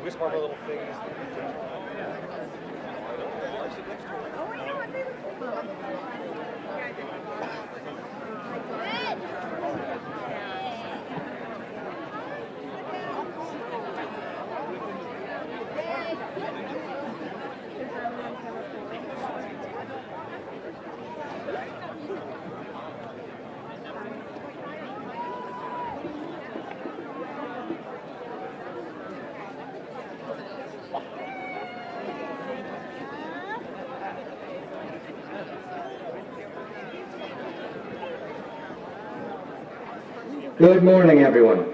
Whisper our little things. Good morning, everyone.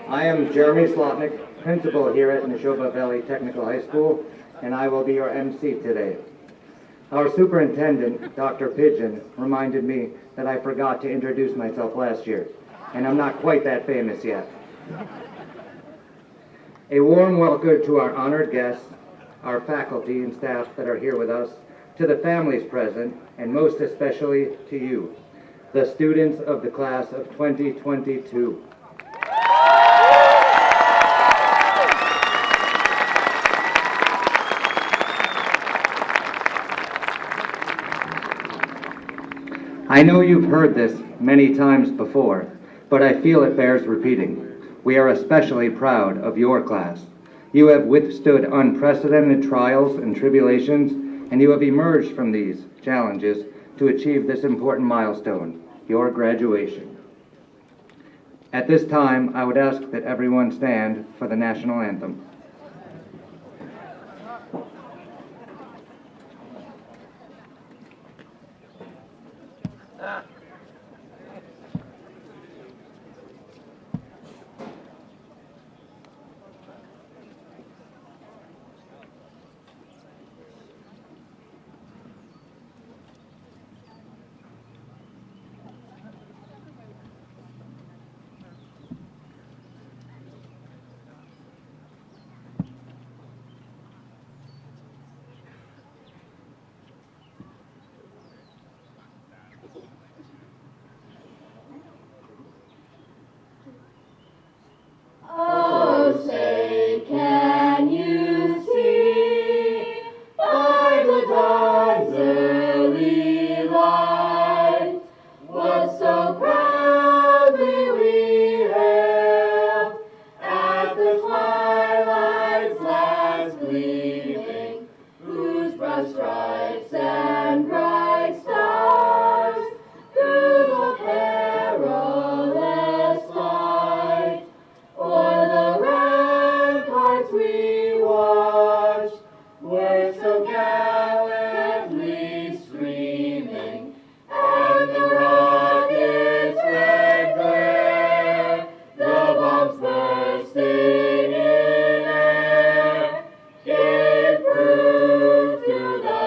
I am Jeremy Slotnick, principal here at Nashoba Valley Technical High School, and I will be your MC today. Our superintendent, Dr. Pigeon, reminded me that I forgot to introduce myself last year, and I'm not quite that famous yet. A warm welcome to our honored guests, our faculty and staff that are here with us, to the families present, and most especially to you, the students of the class of 2022. I know you've heard this many times before, but I feel it bears repeating. We are especially proud of your class. You have withstood unprecedented trials and tribulations, and you have emerged from these challenges to achieve this important milestone, your graduation. At this time, I would ask that everyone stand for the national anthem. Oh, say, can you see by the dawn's early light what so proudly we hailed at the twilight's last gleaming, whose broad stripes and bright stars through the perilous light o'er the ramparts we watched were so gallantly streaming, and the rockets' red glare, the bombs bursting in air, gave proof through the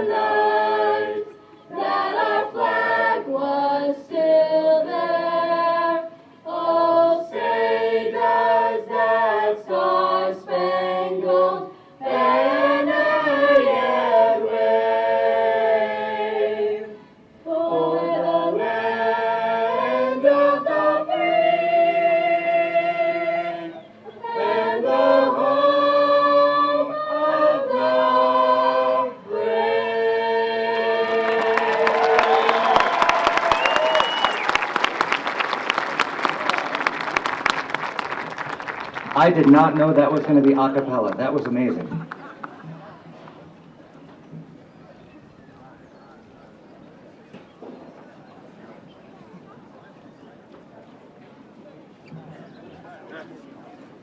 night that our flag was still there. Oh, say does that star-spangled banner yet wave for the land of the free and the home of the brave? I did not know that was going to be a cappella. That was amazing.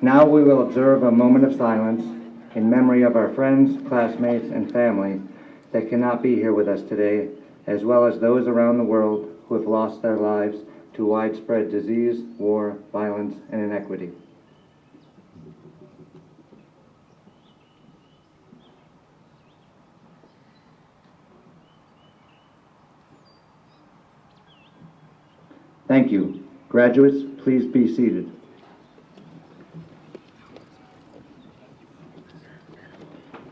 Now we will observe a moment of silence in memory of our friends, classmates, and family that cannot be here with us today, as well as those around the world who have lost their lives to widespread disease, war, violence, and inequity. Thank you. Graduates, please be seated.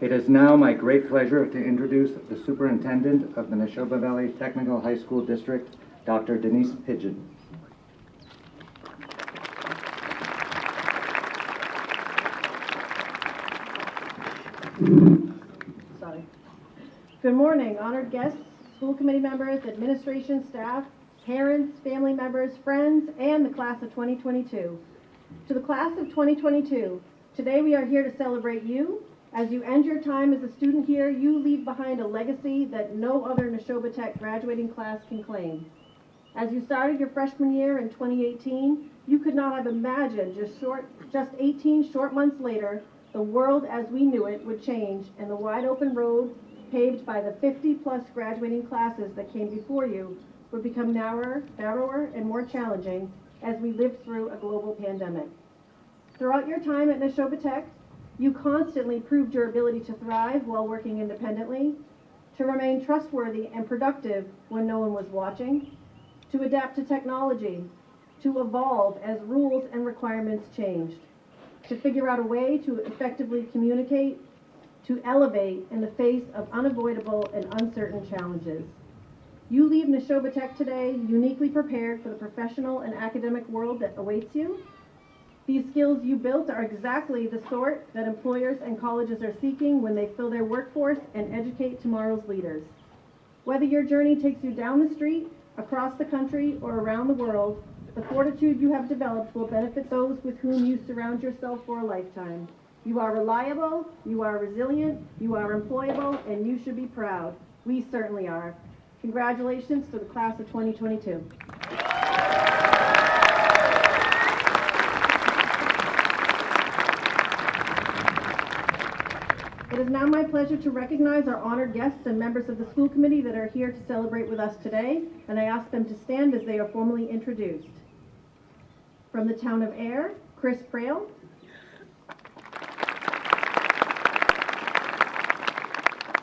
It is now my great pleasure to introduce the superintendent of the Nashoba Valley Technical High School District, Dr. Denise Pigeon. Good morning, honored guests, school committee members, administration, staff, parents, family members, friends, and the class of 2022. To the class of 2022, today we are here to celebrate you. As you end your time as a student here, you leave behind a legacy that no other Nashoba Tech graduating class can claim. As you started your freshman year in 2018, you could not have imagined just 18 short months later, the world as we knew it would change and the wide open road paved by the 50-plus graduating classes that came before you would become narrower, and more challenging as we lived through a global pandemic. Throughout your time at Nashoba Tech, you constantly proved your ability to thrive while working independently, to remain trustworthy and productive when no one was watching, to adapt to technology, to evolve as rules and requirements changed, to figure out a way to effectively communicate, to elevate in the face of unavoidable and uncertain challenges. You leave Nashoba Tech today uniquely prepared for the professional and academic world that awaits you. These skills you built are exactly the sort that employers and colleges are seeking when they fill their workforce and educate tomorrow's leaders. Whether your journey takes you down the street, across the country, or around the world, the fortitude you have developed will benefit those with whom you surround yourself for a lifetime. You are reliable, you are resilient, you are employable, and you should be proud. We certainly are. Congratulations to the class of 2022. It is now my pleasure to recognize our honored guests and members of the school committee that are here to celebrate with us today, and I ask them to stand as they are formally introduced. From the town of Ayr, Chris Prale.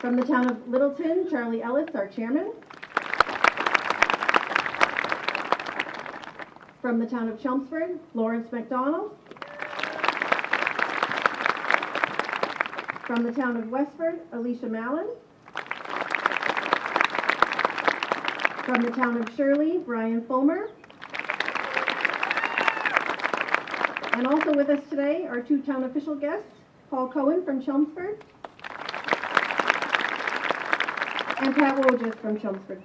From the town of Littleton, Charlie Ellis, our chairman. From the town of Chelmsford, Lawrence McDonald. From the town of Westford, Alicia Mallon. From the town of Shirley, Brian Fulmer. And also with us today are two town official guests, Paul Cohen from Chelmsford and Pat Wojcik from Chelmsford.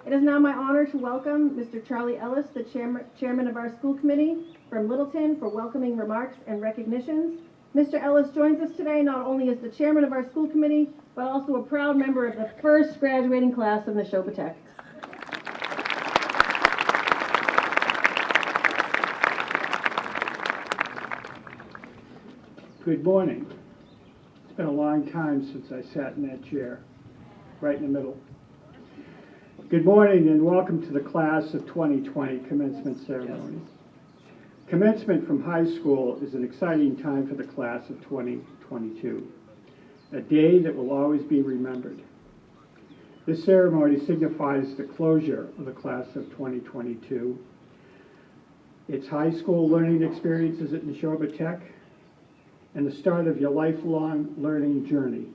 It is now my honor to welcome Mr. Charlie Ellis, the chairman of our school committee from Littleton, for welcoming remarks and recognitions. Mr. Ellis joins us today not only as the chairman of our school committee, but also a proud member of the first graduating class of Nashoba Tech. Good morning. It's been a long time since I sat in that chair, right in the middle. Good morning and welcome to the class of 2020 Commencement Ceremonies. Commencement from high school is an exciting time for the class of 2022, a day that will always be remembered. This ceremony signifies the closure of the class of 2022, its high school learning experiences at Nashoba Tech, and the start of your lifelong learning journey.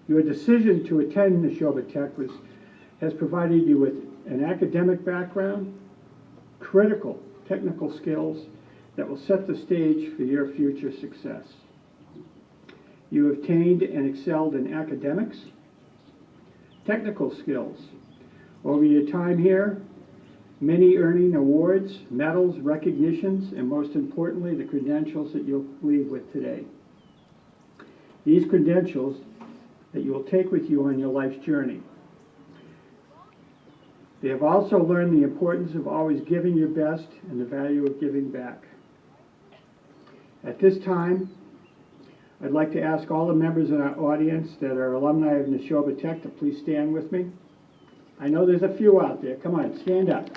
Your decision to attend Nashoba Tech has provided you with an academic background, critical technical skills that will set the stage for your future success. You have attained and excelled in academics, technical skills. Over your time here, many earning awards, medals, recognitions, and most importantly, the credentials that you'll leave with today. These credentials that you will take with you on your life's journey. They have also learned the importance of always giving your best and the value of giving back. At this time, I'd like to ask all the members in our audience that are alumni of Nashoba Tech to please stand with me. I know there's a few out there. Come on, stand up.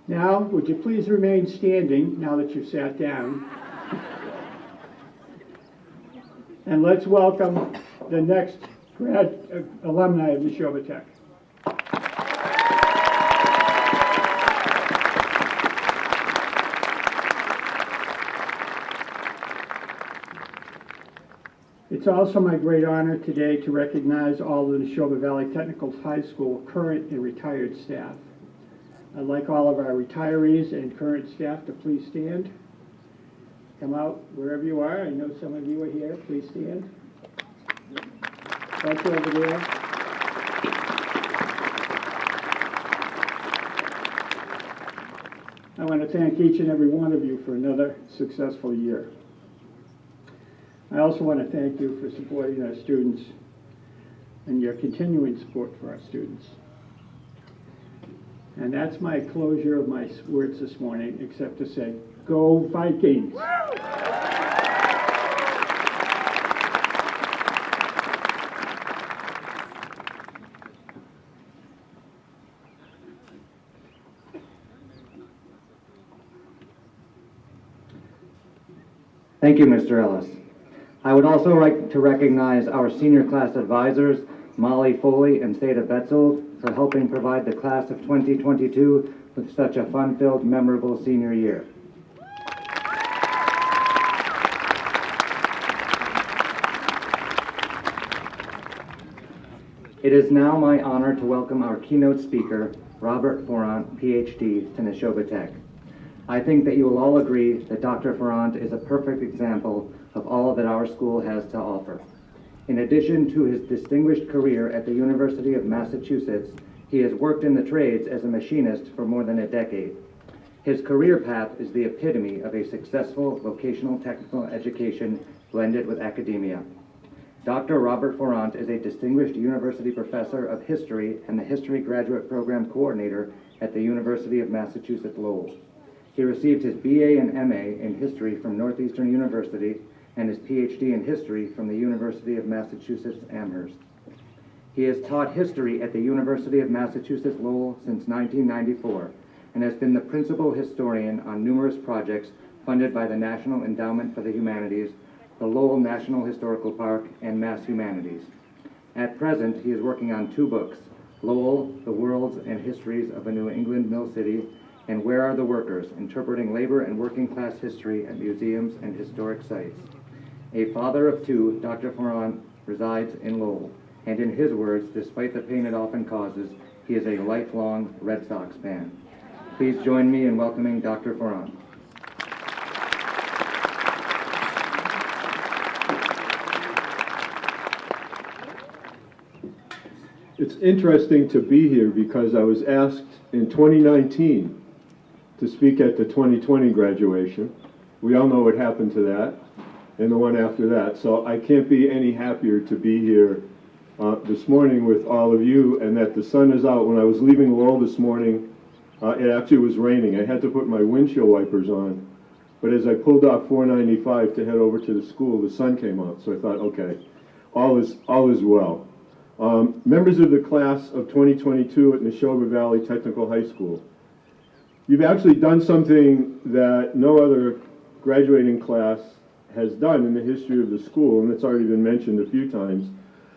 Now, would you please remain standing now that you've sat down? And let's welcome the next alumni of Nashoba Tech. It's also my great honor today to recognize all the Nashoba Valley Technical High School current and retired staff. I'd like all of our retirees and current staff to please stand. Come out wherever you are. I know some of you are here. Please stand. Right over there. I want to thank each and every one of you for another successful year. I also want to thank you for supporting our students and your continuing support for our students. And that's my closure of my words this morning, except to say, go Vikings! Thank you, Mr. Ellis. I would also like to recognize our senior class advisors, Molly Foley and Seda Betzold, for helping provide the class of 2022 with such a fun-filled, memorable senior year. It is now my honor to welcome our keynote speaker, Robert Forant, PhD, to Nashoba Tech. I think that you will all agree that Dr. Forant is a perfect example of all that our school has to offer. In addition to his distinguished career at the University of Massachusetts, he has worked in the trades as a machinist for more than a decade. His career path is the epitome of a successful vocational technical education blended with academia. Dr. Robert Forant is a distinguished university professor of history and the History Graduate Program Coordinator at the University of Massachusetts Lowell. He received his BA and MA in history from Northeastern University and his PhD in history from the University of Massachusetts Amherst. He has taught history at the University of Massachusetts Lowell since 1994 and has been the principal historian on numerous projects funded by the National Endowment for the Humanities, the Lowell National Historical Park, and Mass Humanities. At present, he is working on 2 books, Lowell, The Worlds and Histories of a New England Mill City, and Where Are the Workers? Interpreting Labor and Working Class History at Museums and Historic Sites. A father of 2, Dr. Forant resides in Lowell, and in his words, despite the pain it often causes, he is a lifelong Red Sox fan. Please join me in welcoming Dr. Forant. It's interesting to be here because I was asked in 2019 to speak at the 2020 graduation. We all know what happened to that, and the one after that. So I can't be any happier to be here this morning with all of you, and that the sun is out. When I was leaving Lowell this morning, it actually was raining. I had to put my windshield wipers on, but as I pulled off 495 to head over to the school, the sun came out. So I thought, okay, all is well. Members of the class of 2022 at Nashoba Valley Technical High School, you've actually done something that no other graduating class has done in the history of the school, and it's already been mentioned a few times,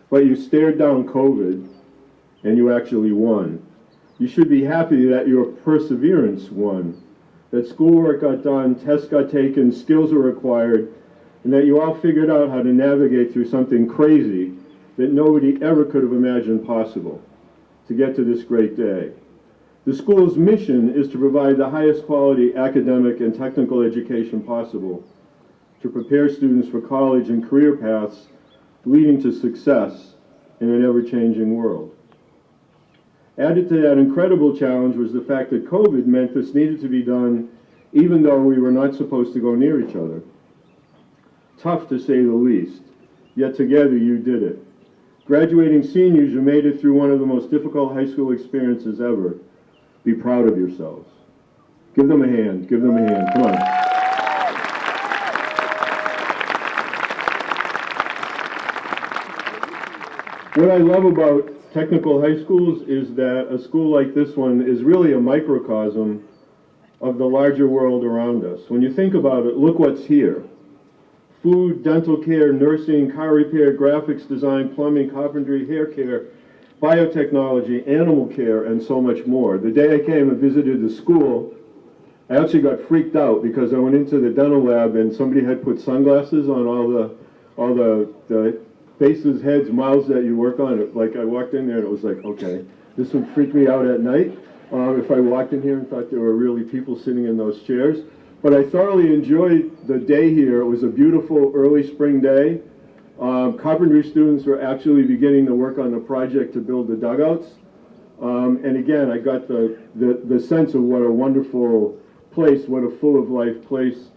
but you stared down COVID and you actually won. You should be happy that your perseverance won, that schoolwork got done, tests got taken, skills were acquired, and that you all figured out how to navigate through something crazy that nobody ever could have imagined possible to get to this great day. The school's mission is to provide the highest quality academic and technical education possible, to prepare students for college and career paths leading to success in an ever-changing world. Added to that incredible challenge was the fact that COVID meant this needed to be done even though we were not supposed to go near each other. Tough to say the least, yet together you did it. Graduating seniors, you made it through one of the most difficult high school experiences ever. Be proud of yourselves. Give them a hand, give them a hand, come on. What I love about technical high schools is that a school like this one is really a microcosm of the larger world around us. When you think about it, look what's here. Food, dental care, nursing, car repair, graphics design, plumbing, carpentry, hair care, biotechnology, animal care, and so much more. The day I came and visited the school, I actually got freaked out because I went into the dental lab and somebody had put sunglasses on all the faces, heads, mouths that you work on. Like I walked in there and it was like, okay, this would freak me out at night if I walked in here and thought there were really people sitting in those chairs. But I thoroughly enjoyed the day here. It was a beautiful early spring day. Carpentry students were actually beginning to work on the project to build the dugouts. And again, I got the sense of what a wonderful place, what a full of life place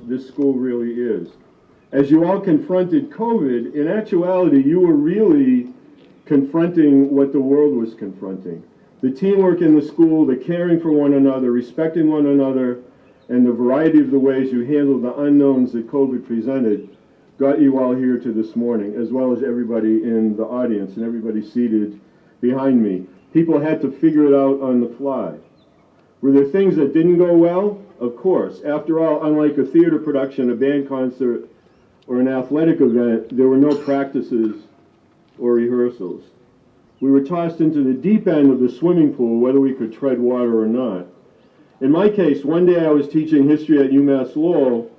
this school really is. As you all confronted COVID, in actuality, you were really confronting what the world was confronting. The teamwork in the school, the caring for one another, respecting one another, and the variety of the ways you handled the unknowns that COVID presented got you all here to this morning, as well as everybody in the audience and everybody seated behind me. People had to figure it out on the fly. Were there things that didn't go well? Of course. After all, unlike a theater production, a band concert, or an athletic event, there were no practices or rehearsals. We were tossed into the deep end of the swimming pool, whether we could tread water or not. In my case, one day I was teaching history at UMass Lowell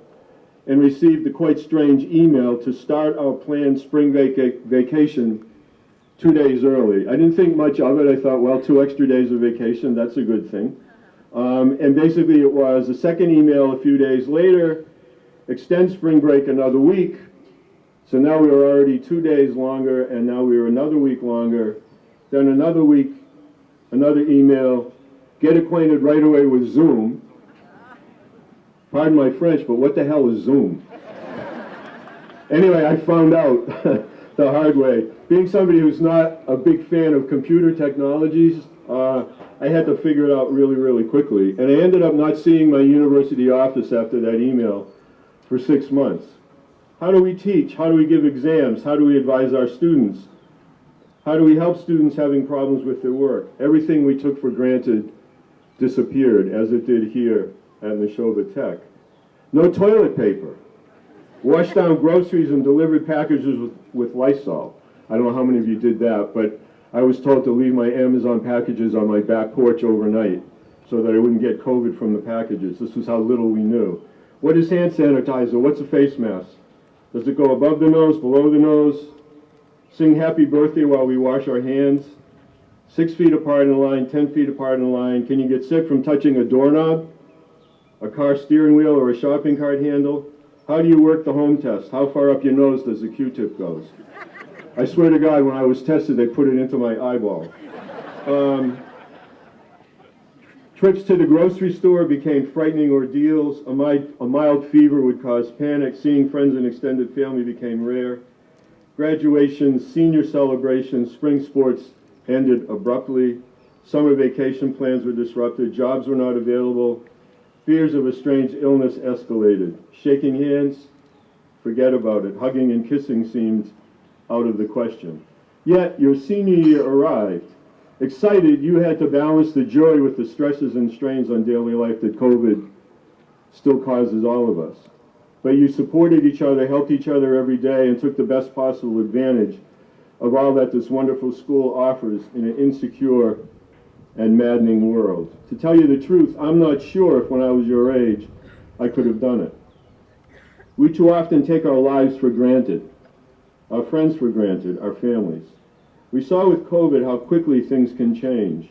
and received the quite strange email to start our planned spring vacation 2 days early. I didn't think much of it. I thought, well, 2 extra days of vacation, that's a good thing. And basically it was a second email a few days later, extend spring break another week. So now we were already 2 days longer, and now we were another week longer. Then another week, another email, get acquainted right away with Zoom. Pardon my French, but what the hell is Zoom? Anyway, I found out the hard way. Being somebody who's not a big fan of computer technologies, I had to figure it out really, really quickly. And I ended up not seeing my university office after that email for 6 months. How do we teach? How do we give exams? How do we advise our students? How do we help students having problems with their work? Everything we took for granted disappeared, as it did here at Nashoba Tech. No toilet paper. Washed down groceries and delivered packages with Lysol. I don't know how many of you did that, but I was told to leave my Amazon packages on my back porch overnight so that I wouldn't get COVID from the packages. This was how little we knew. What is hand sanitizer? What's a face mask? Does it go above the nose, below the nose? Sing happy birthday while we wash our hands? 6 feet apart in line, 10 feet apart in line. Can you get sick from touching a doorknob, a car steering wheel, or a shopping cart handle? How do you work the home test? How far up your nose does the Q-tip go? I swear to God, when I was tested, they put it into my eyeball. Trips to the grocery store became frightening ordeals. A mild fever would cause panic. Seeing friends and extended family became rare. Graduations, senior celebrations, spring sports ended abruptly. Summer vacation plans were disrupted. Jobs were not available. Fears of a strange illness escalated. Shaking hands, forget about it. Hugging and kissing seemed out of the question. Yet, your senior year arrived. Excited, you had to balance the joy with the stresses and strains on daily life that COVID still causes all of us. But you supported each other, helped each other every day, and took the best possible advantage of all that this wonderful school offers in an insecure and maddening world. To tell you the truth, I'm not sure if when I was your age, I could have done it. We too often take our lives for granted, our friends for granted, our families. We saw with COVID how quickly things can change.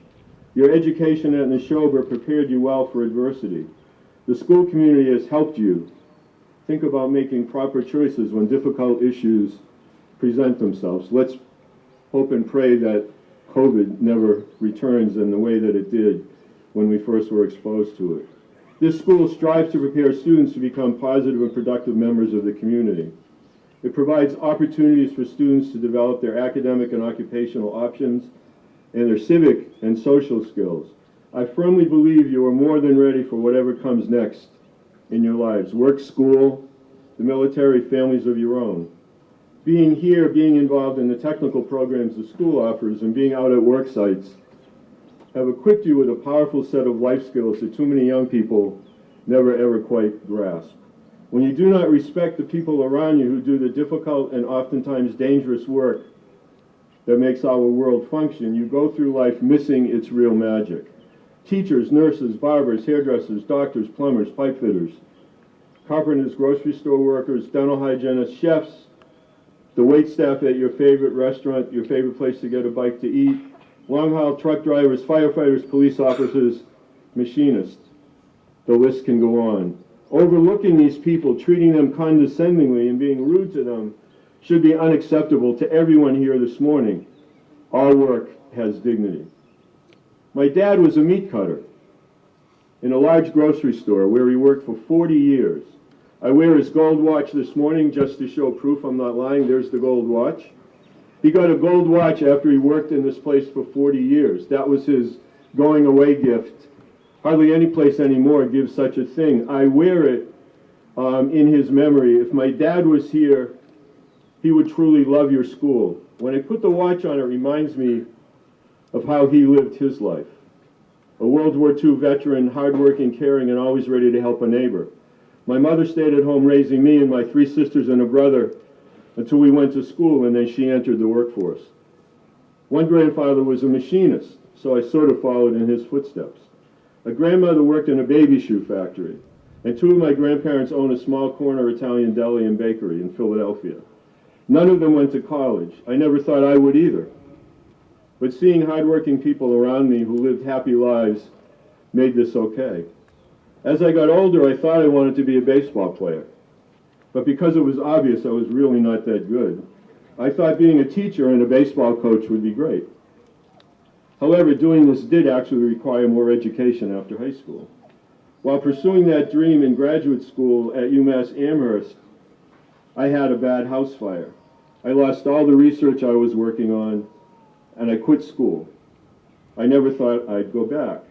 Your education at Nashoba prepared you well for adversity. The school community has helped you think about making proper choices when difficult issues present themselves. Let's hope and pray that COVID never returns in the way that it did when we first were exposed to it. This school strives to prepare students to become positive and productive members of the community. It provides opportunities for students to develop their academic and occupational options and their civic and social skills. I firmly believe you are more than ready for whatever comes next in your lives. Work, school, the military, families of your own. Being here, being involved in the technical programs the school offers, and being out at work sites have equipped you with a powerful set of life skills that too many young people never ever quite grasp. When you do not respect the people around you who do the difficult and oftentimes dangerous work that makes our world function, you go through life missing its real magic. Teachers, nurses, barbers, hairdressers, doctors, plumbers, pipe fitters, carpenters, grocery store workers, dental hygienists, chefs, the waitstaff at your favorite restaurant, your favorite place to get a bite to eat, long-haul truck drivers, firefighters, police officers, machinists. The list can go on. Overlooking these people, treating them condescendingly, and being rude to them should be unacceptable to everyone here this morning. All work has dignity. My dad was a meat cutter in a large grocery store where he worked for 40 years. I wear his gold watch this morning just to show proof I'm not lying. There's the gold watch. He got a gold watch after he worked in this place for 40 years. That was his going away gift. Hardly any place anymore gives such a thing. I wear it in his memory. If my dad was here, he would truly love your school. When I put the watch on, it reminds me of how he lived his life. A World War II veteran, hardworking, caring, and always ready to help a neighbor. My mother stayed at home raising me and my 3 sisters and a brother until we went to school, and then she entered the workforce. One grandfather was a machinist, so I sort of followed in his footsteps. A grandmother worked in a baby shoe factory, and 2 of my grandparents owned a small corner Italian deli and bakery in Philadelphia. None of them went to college. I never thought I would either. But seeing hardworking people around me who lived happy lives made this okay. As I got older, I thought I wanted to be a baseball player. But because it was obvious I was really not that good, I thought being a teacher and a baseball coach would be great. However, doing this did actually require more education after high school. While pursuing that dream in graduate school at UMass Amherst, I had a bad house fire. I lost all the research I was working on, and I quit school. I never thought I'd go back.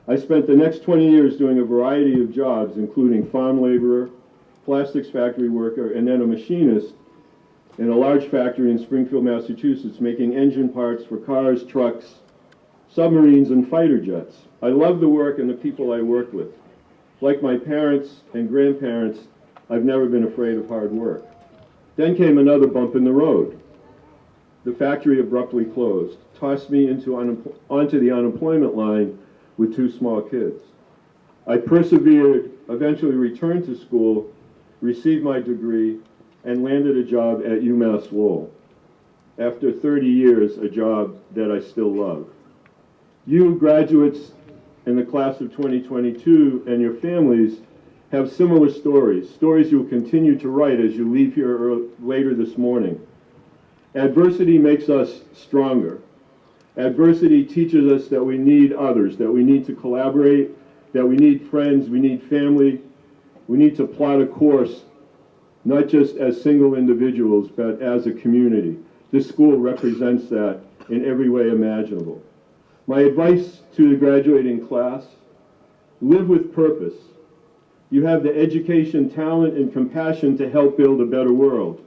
I spent the next 20 years doing a variety of jobs, including farm laborer, plastics factory worker, and then a machinist in a large factory in Springfield, Massachusetts, making engine parts for cars, trucks, submarines, and fighter jets. I love the work and the people I worked with. Like my parents and grandparents, I've never been afraid of hard work. Then came another bump in the road. The factory abruptly closed, tossed me onto the unemployment line with 2 small kids. I persevered, eventually returned to school, received my degree, and landed a job at UMass Lowell. After 30 years, a job that I still love. You graduates in the class of 2022 and your families have similar stories, stories you'll continue to write as you leave here later this morning. Adversity makes us stronger. Adversity teaches us that we need others, that we need to collaborate, that we need friends, we need family, we need to plot a course, not just as single individuals, but as a community. This school represents that in every way imaginable. My advice to the graduating class, live with purpose. You have the education, talent, and compassion to help build a better world,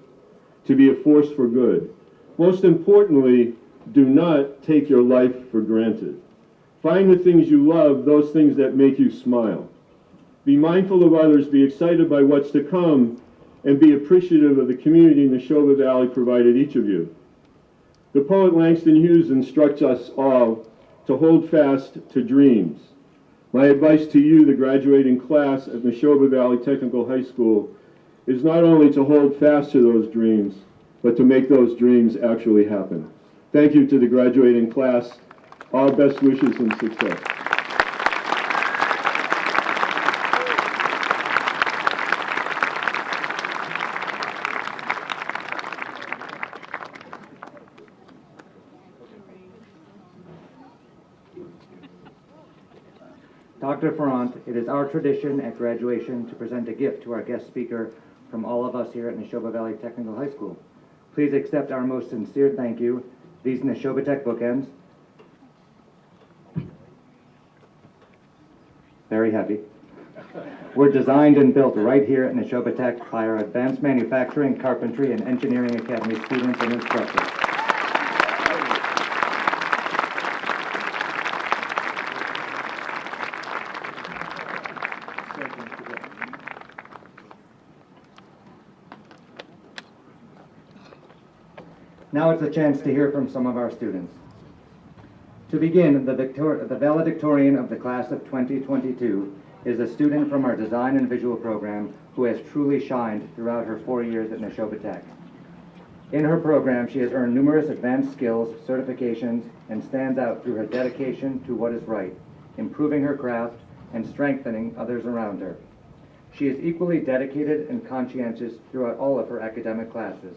to be a force for good. Most importantly, do not take your life for granted. Find the things you love, those things that make you smile. Be mindful of others, be excited by what's to come, and be appreciative of the community Nashoba Valley provided each of you. The poet Langston Hughes instructs us all to hold fast to dreams. My advice to you, the graduating class at Nashoba Valley Technical High School, is not only to hold fast to those dreams, but to make those dreams actually happen. Thank you to the graduating class. All best wishes and success. Dr. Ferrant, it is our tradition at graduation to present a gift to our guest speaker from all of us here at Nashoba Valley Technical High School. Please accept our most sincere thank you. These Nashoba Tech bookends, very heavy, were designed and built right here at Nashoba Tech by our Advanced Manufacturing, Carpentry, and Engineering Academy students and instructors. Now it's a chance to hear from some of our students. To begin, the valedictorian of the class of 2022 is a student from our Design and Visual program who has truly shined throughout her 4 years at Nashoba Tech. In her program, she has earned numerous advanced skills, certifications, and stands out through her dedication to what is right, improving her craft, and strengthening others around her. She is equally dedicated and conscientious throughout all of her academic classes.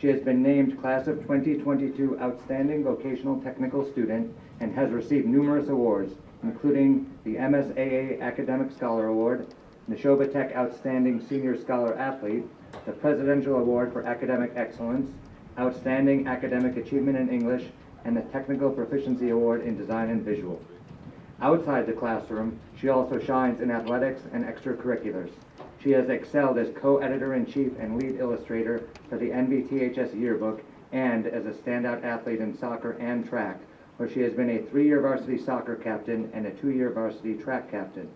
She has been named Class of 2022 Outstanding Vocational Technical Student and has received numerous awards, including the MSAA Academic Scholar Award, Nashoba Tech Outstanding Senior Scholar Athlete, the Presidential Award for Academic Excellence, Outstanding Academic Achievement in English, and the Technical Proficiency Award in Design and Visual. Outside the classroom, she also shines in athletics and extracurriculars. She has excelled as co-editor-in-chief and lead illustrator for the NVTHS yearbook and as a standout athlete in soccer and track, where she has been a 3-year varsity soccer captain and a 2-year varsity track captain.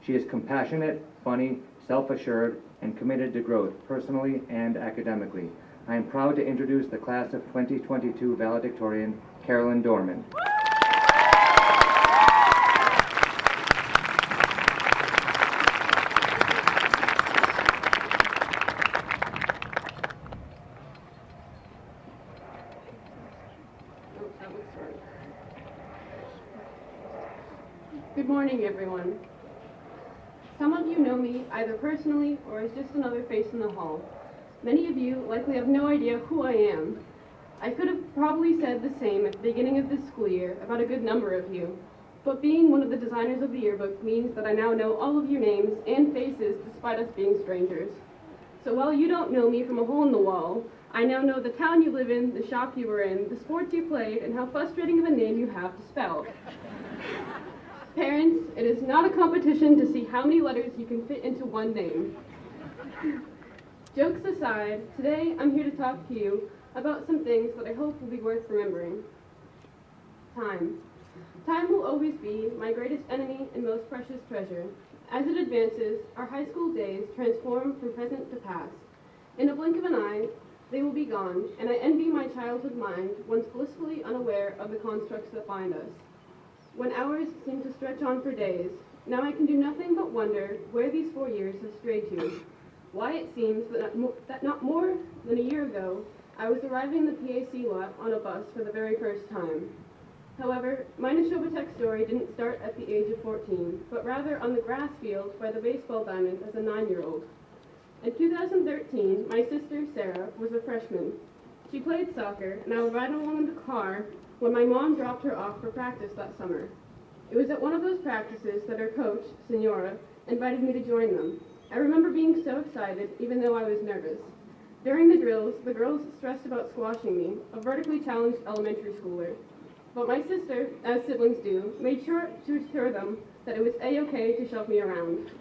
She is compassionate, funny, self-assured, and committed to growth personally and academically. I am proud to introduce the Class of 2022 valedictorian, Carolyn Dorman. Good morning, everyone. Some of you know me either personally or as just another face in the hall. Many of you likely have no idea who I am. I could have probably said the same at the beginning of this school year about a good number of you, but being one of the designers of the yearbook means that I now know all of your names and faces despite us being strangers. So while you don't know me from a hole in the wall, I now know the town you live in, the shop you were in, the sports you played, and how frustrating of a name you have to spell. Parents, it is not a competition to see how many letters you can fit into one name. Jokes aside, today I'm here to talk to you about some things that I hope will be worth remembering. Time. Time will always be my greatest enemy and most precious treasure. As it advances, our high school days transform from present to past. In a blink of an eye, they will be gone, and I envy my childhood mind, once blissfully unaware of the constructs that bind us. When hours seem to stretch on for days, now I can do nothing but wonder where these 4 years have strayed to. Why it seems that not more than a year ago, I was arriving in the PAC lot on a bus for the very first time. However, my Nashoba Tech story didn't start at the age of 14, but rather on the grass field by the baseball diamond as a 9-year-old. In 2013, my sister, Sarah, was a freshman. She played soccer, and I was riding along in the car when my mom dropped her off for practice that summer. It was at one of those practices that her coach, Senora, invited me to join them. I remember being so excited, even though I was nervous. During the drills, the girls stressed about squashing me, a vertically challenged elementary schooler. But my sister, as siblings do, made sure to assure them that it was a-okay to shove me around.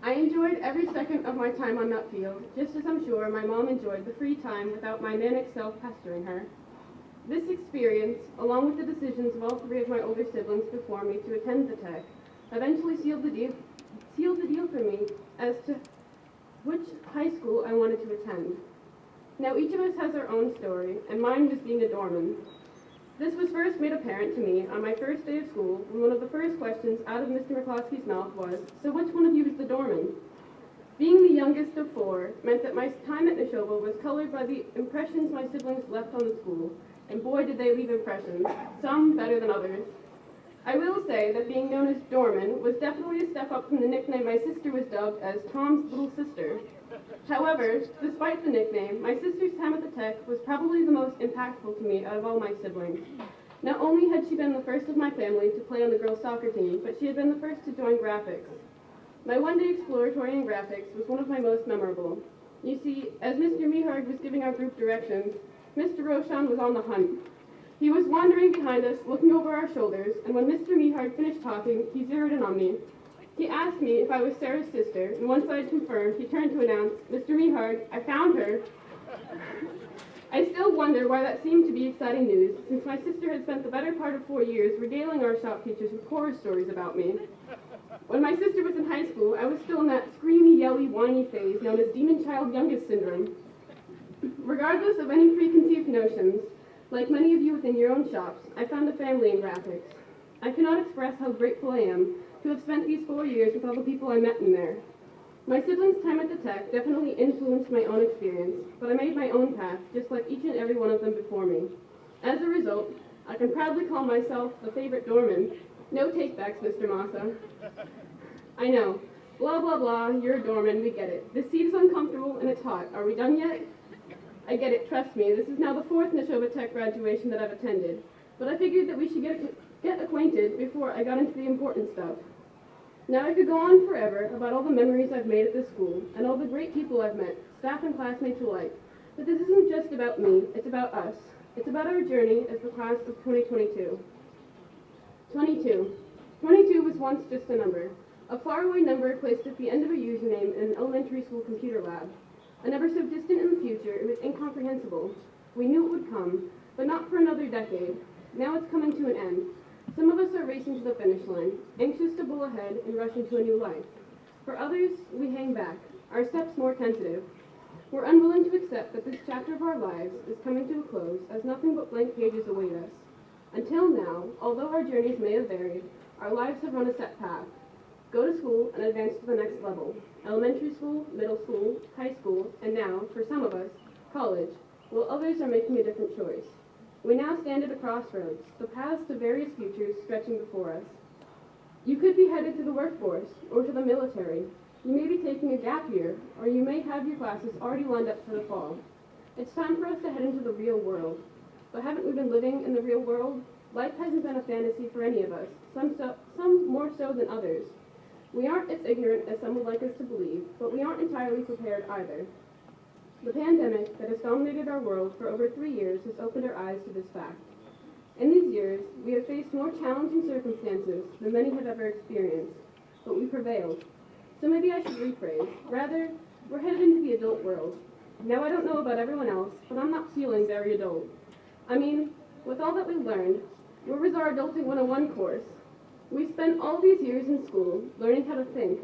I enjoyed every second of my time on that field, just as I'm sure my mom enjoyed the free time without my manic self pestering her. This experience, along with the decisions of all 3 of my older siblings before me to attend the Tech, eventually sealed the deal for me as to which high school I wanted to attend. Now each of us has our own story, and mine was being a doorman. This was first made apparent to me on my first day of school when one of the first questions out of Mr. McCloskey's mouth was, "So which one of you is the doorman?" Being the youngest of 4 meant that my time at Nashoba was colored by the impressions my siblings left on the school, and boy did they leave impressions, some better than others. I will say that being known as Doorman was definitely a step up from the nickname my sister was dubbed as Tom's little sister. However, despite the nickname, my sister's time at the Tech was probably the most impactful to me out of all my siblings. Not only had she been the first of my family to play on the girls' soccer team, but she had been the first to join graphics. My one-day exploratory in graphics was one of my most memorable. You see, as Mr. Mehard was giving our group directions, Mr. Roshan was on the hunt. He was wandering behind us, looking over our shoulders, and when Mr. Mehard finished talking, he zeroed in on me. He asked me if I was Sarah's sister, and once I had confirmed, he turned to announce, "Mr. Mehard, I found her." I still wonder why that seemed to be exciting news, since my sister had spent the better part of 4 years regaling our shop teachers with horror stories about me. When my sister was in high school, I was still in that screamy, yelly, whiny phase known as demon child youngest syndrome. Regardless of any preconceived notions, like many of you within your own shops, I found a family in graphics. I cannot express how grateful I am to have spent these 4 years with all the people I met in there. My siblings' time at the Tech definitely influenced my own experience, but I made my own path, just like each and every one of them before me. As a result, I can proudly call myself the favorite doorman. No takebacks, Mr. Massa. I know. Blah, blah, blah, you're a doorman, we get it. This seat is uncomfortable and it's hot. Are we done yet? I get it, trust me. This is now the 4th Nashoba Tech graduation that I've attended. But I figured that we should get acquainted before I got into the important stuff. Now I could go on forever about all the memories I've made at this school and all the great people I've met, staff and classmates alike. But this isn't just about me, it's about us. It's about our journey as the class of 2022. 22. 22 was once just a number. A faraway number placed at the end of a username in an elementary school computer lab. A number so distant in the future it was incomprehensible. We knew it would come, but not for another decade. Now it's coming to an end. Some of us are racing to the finish line, anxious to bull ahead and rush into a new life. For others, we hang back, our steps more tentative. We're unwilling to accept that this chapter of our lives is coming to a close as nothing but blank pages await us. Until now, although our journeys may have varied, our lives have run a set path. Go to school and advance to the next level. Elementary school, middle school, high school, and now, for some of us, college, while others are making a different choice. We now stand at a crossroads, the paths to various futures stretching before us. You could be headed to the workforce or to the military. You may be taking a gap year, or you may have your classes already lined up for the fall. It's time for us to head into the real world. But haven't we been living in the real world? Life hasn't been a fantasy for any of us, some more so than others. We aren't as ignorant as some would like us to believe, but we aren't entirely prepared either. The pandemic that has dominated our world for over 3 years has opened our eyes to this fact. In these years, we have faced more challenging circumstances than many have ever experienced, but we prevailed. So maybe I should rephrase. Rather, we're headed into the adult world. Now I don't know about everyone else, but I'm not feeling very adult. I mean, with all that we learned, where was our Adulting 101 course? We spent all these years in school learning how to think,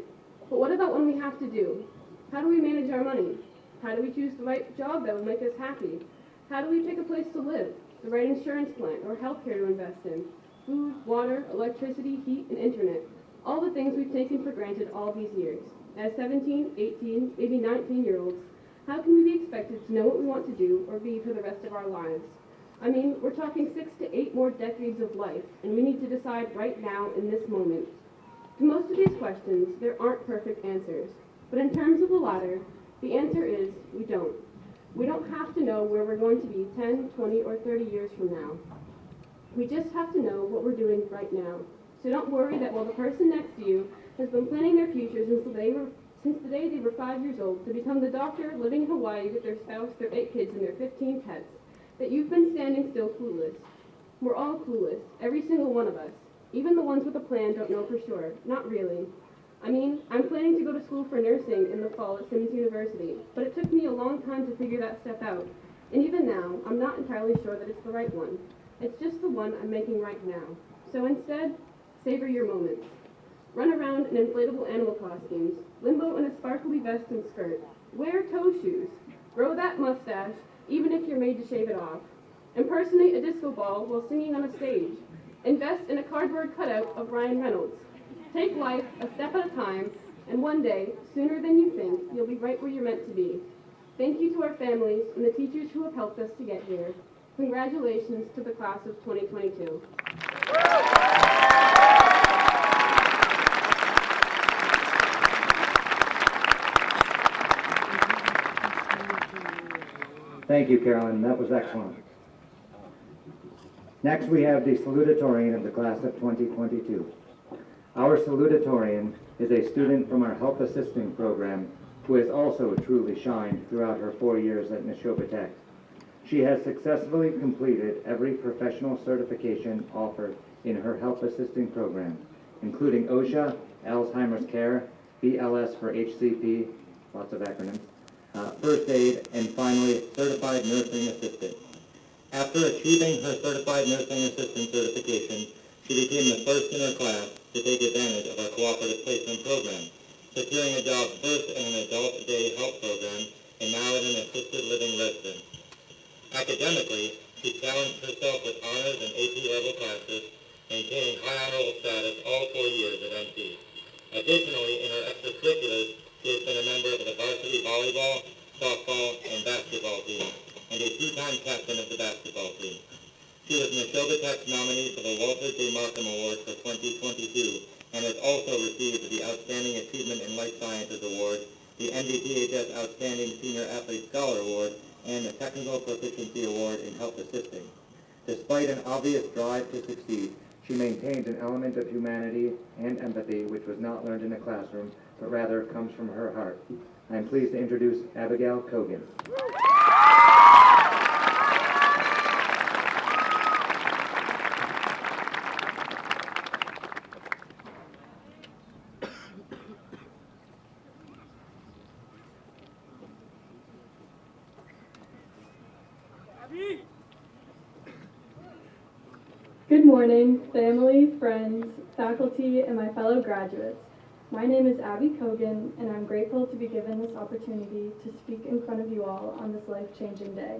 but what about when we have to do? How do we manage our money? How do we choose the right job that will make us happy? How do we pick a place to live, the right insurance plan, or healthcare to invest in? Food, water, electricity, heat, and internet. All the things we've taken for granted all these years. As 17, 18, maybe 19-year-olds, how can we be expected to know what we want to do or be for the rest of our lives? I mean, we're talking 6 to 8 more decades of life, and we need to decide right now in this moment. To most of these questions, there aren't perfect answers. But in terms of the latter, the answer is we don't. We don't have to know where we're going to be 10, 20, or 30 years from now. We just have to know what we're doing right now. So don't worry that while the person next to you has been planning their future since the day they were 5 years old to become the doctor living in Hawaii with their spouse, their 8 kids, and their 15 pets, that you've been standing still clueless. We're all clueless, every single one of us. Even the ones with a plan don't know for sure. Not really. I mean, I'm planning to go to school for nursing in the fall at Simmons University, but it took me a long time to figure that step out. And even now, I'm not entirely sure that it's the right one. It's just the one I'm making right now. So instead, savor your moments. Run around in inflatable animal costumes, limbo in a sparkly vest and skirt. Wear toe shoes. Grow that mustache, even if you're made to shave it off. Impersonate a disco ball while singing on a stage. Invest in a cardboard cutout of Ryan Reynolds. Take life a step at a time, and one day, sooner than you think, you'll be right where you're meant to be. Thank you to our families and the teachers who have helped us to get here. Congratulations to the class of 2022. Thank you, Carolyn. That was excellent. Next, we have the salutatorian of the class of 2022. Our salutatorian is a student from our Help Assisting program who has also truly shined throughout her 4 years at Nashoba Tech. She has successfully completed every professional certification offered in her Help Assisting program, including OSHA, Alzheimer's Care, BLS for HCP, lots of acronyms, First Aid, and finally, Certified Nursing Assistant. After achieving her Certified Nursing Assistant certification, she became the first in her class to take advantage of our Cooperative Placement Program, securing a job first in an Adult Day Help Program and now in an Assisted Living Residence. Academically, she challenged herself with honors and AP level classes, maintaining high honor roll status all 4 years at NC. Additionally, in her extracurriculars, She has been a member of the varsity volleyball, softball, and basketball team, and a two-time captain of the basketball team. She was Nashoba Tech's nominee for the Walter J. Markham Award for 2022, and has also received the Outstanding Achievement in Life Sciences Award, the NVTHS Outstanding Senior Athlete Scholar Award, and the Technical Proficiency Award in Health Assisting. Despite an obvious drive to succeed, she maintains an element of humanity and empathy which was not learned in a classroom, but rather comes from her heart. I am pleased to introduce Abigail Kogan. Good morning, family, friends, faculty, and my fellow graduates. My name is Abby Kogan, and I'm grateful to be given this opportunity to speak in front of you all on this life-changing day.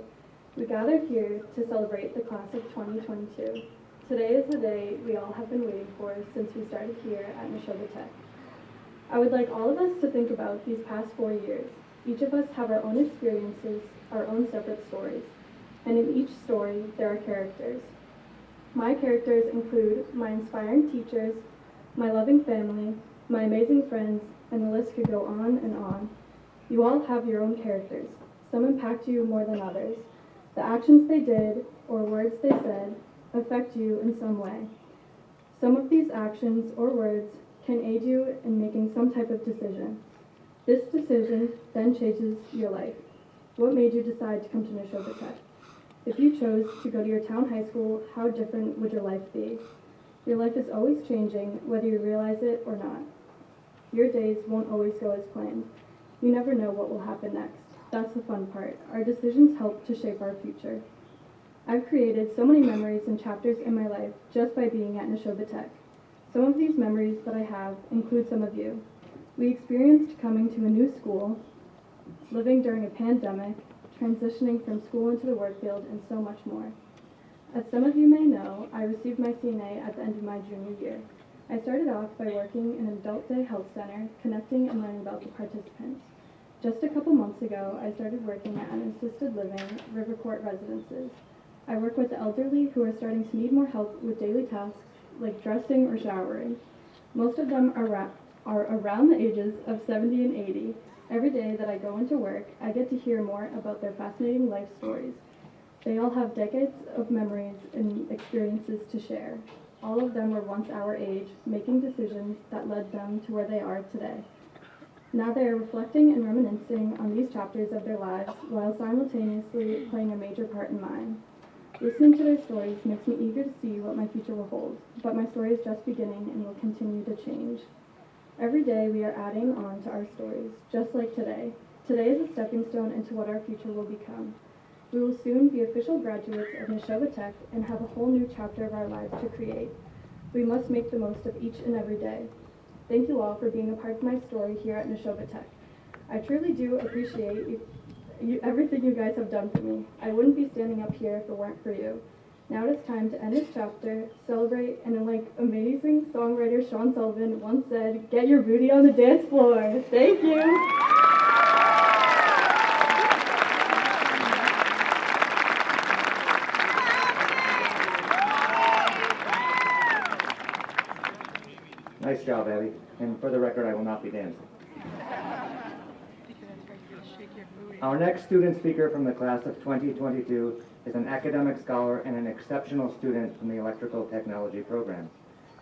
We gathered here to celebrate the class of 2022. Today is the day we all have been waiting for since we started here at Nashoba Tech. I would like all of us to think about these past 4 years. Each of us have our own experiences, our own separate stories, and in each story there are characters. My characters include my inspiring teachers, my loving family, my amazing friends, and the list could go on and on. You all have your own characters. Some impact you more than others. The actions they did or words they said affect you in some way. Some of these actions or words can aid you in making some type of decision. This decision then changes your life. What made you decide to come to Nashoba Tech? If you chose to go to your town high school, how different would your life be? Your life is always changing, whether you realize it or not. Your days won't always go as planned. You never know what will happen next. That's the fun part. Our decisions help to shape our future. I've created so many memories and chapters in my life just by being at Nashoba Tech. Some of these memories that I have include some of you. We experienced coming to a new school, living during a pandemic, transitioning from school into the work field, and so much more. As some of you may know, I received my CNA at the end of my junior year. I started off by working in an adult day health center, connecting and learning about the participants. Just a couple months ago, I started working at an assisted living River Court residences. I work with the elderly who are starting to need more help with daily tasks like dressing or showering. Most of them are around the ages of 70 and 80. Every day that I go into work, I get to hear more about their fascinating life stories. They all have decades of memories and experiences to share. All of them were once our age, making decisions that led them to where they are today. Now they are reflecting and reminiscing on these chapters of their lives while simultaneously playing a major part in mine. Listening to their stories makes me eager to see what my future will hold, but my story is just beginning and will continue to change. Every day we are adding on to our stories, just like today. Today is a stepping stone into what our future will become. We will soon be official graduates of Nashoba Tech and have a whole new chapter of our lives to create. We must make the most of each and every day. Thank you all for being a part of my story here at Nashoba Tech. I truly do appreciate everything you guys have done for me. I wouldn't be standing up here if it weren't for you. Now it is time to end this chapter, celebrate, and like amazing songwriter Sean Sullivan once said, get your booty on the dance floor. Thank you. Nice job, Abby. And for the record, I will not be dancing. Our next student speaker from the class of 2022 is an academic scholar and an exceptional student from the electrical technology program.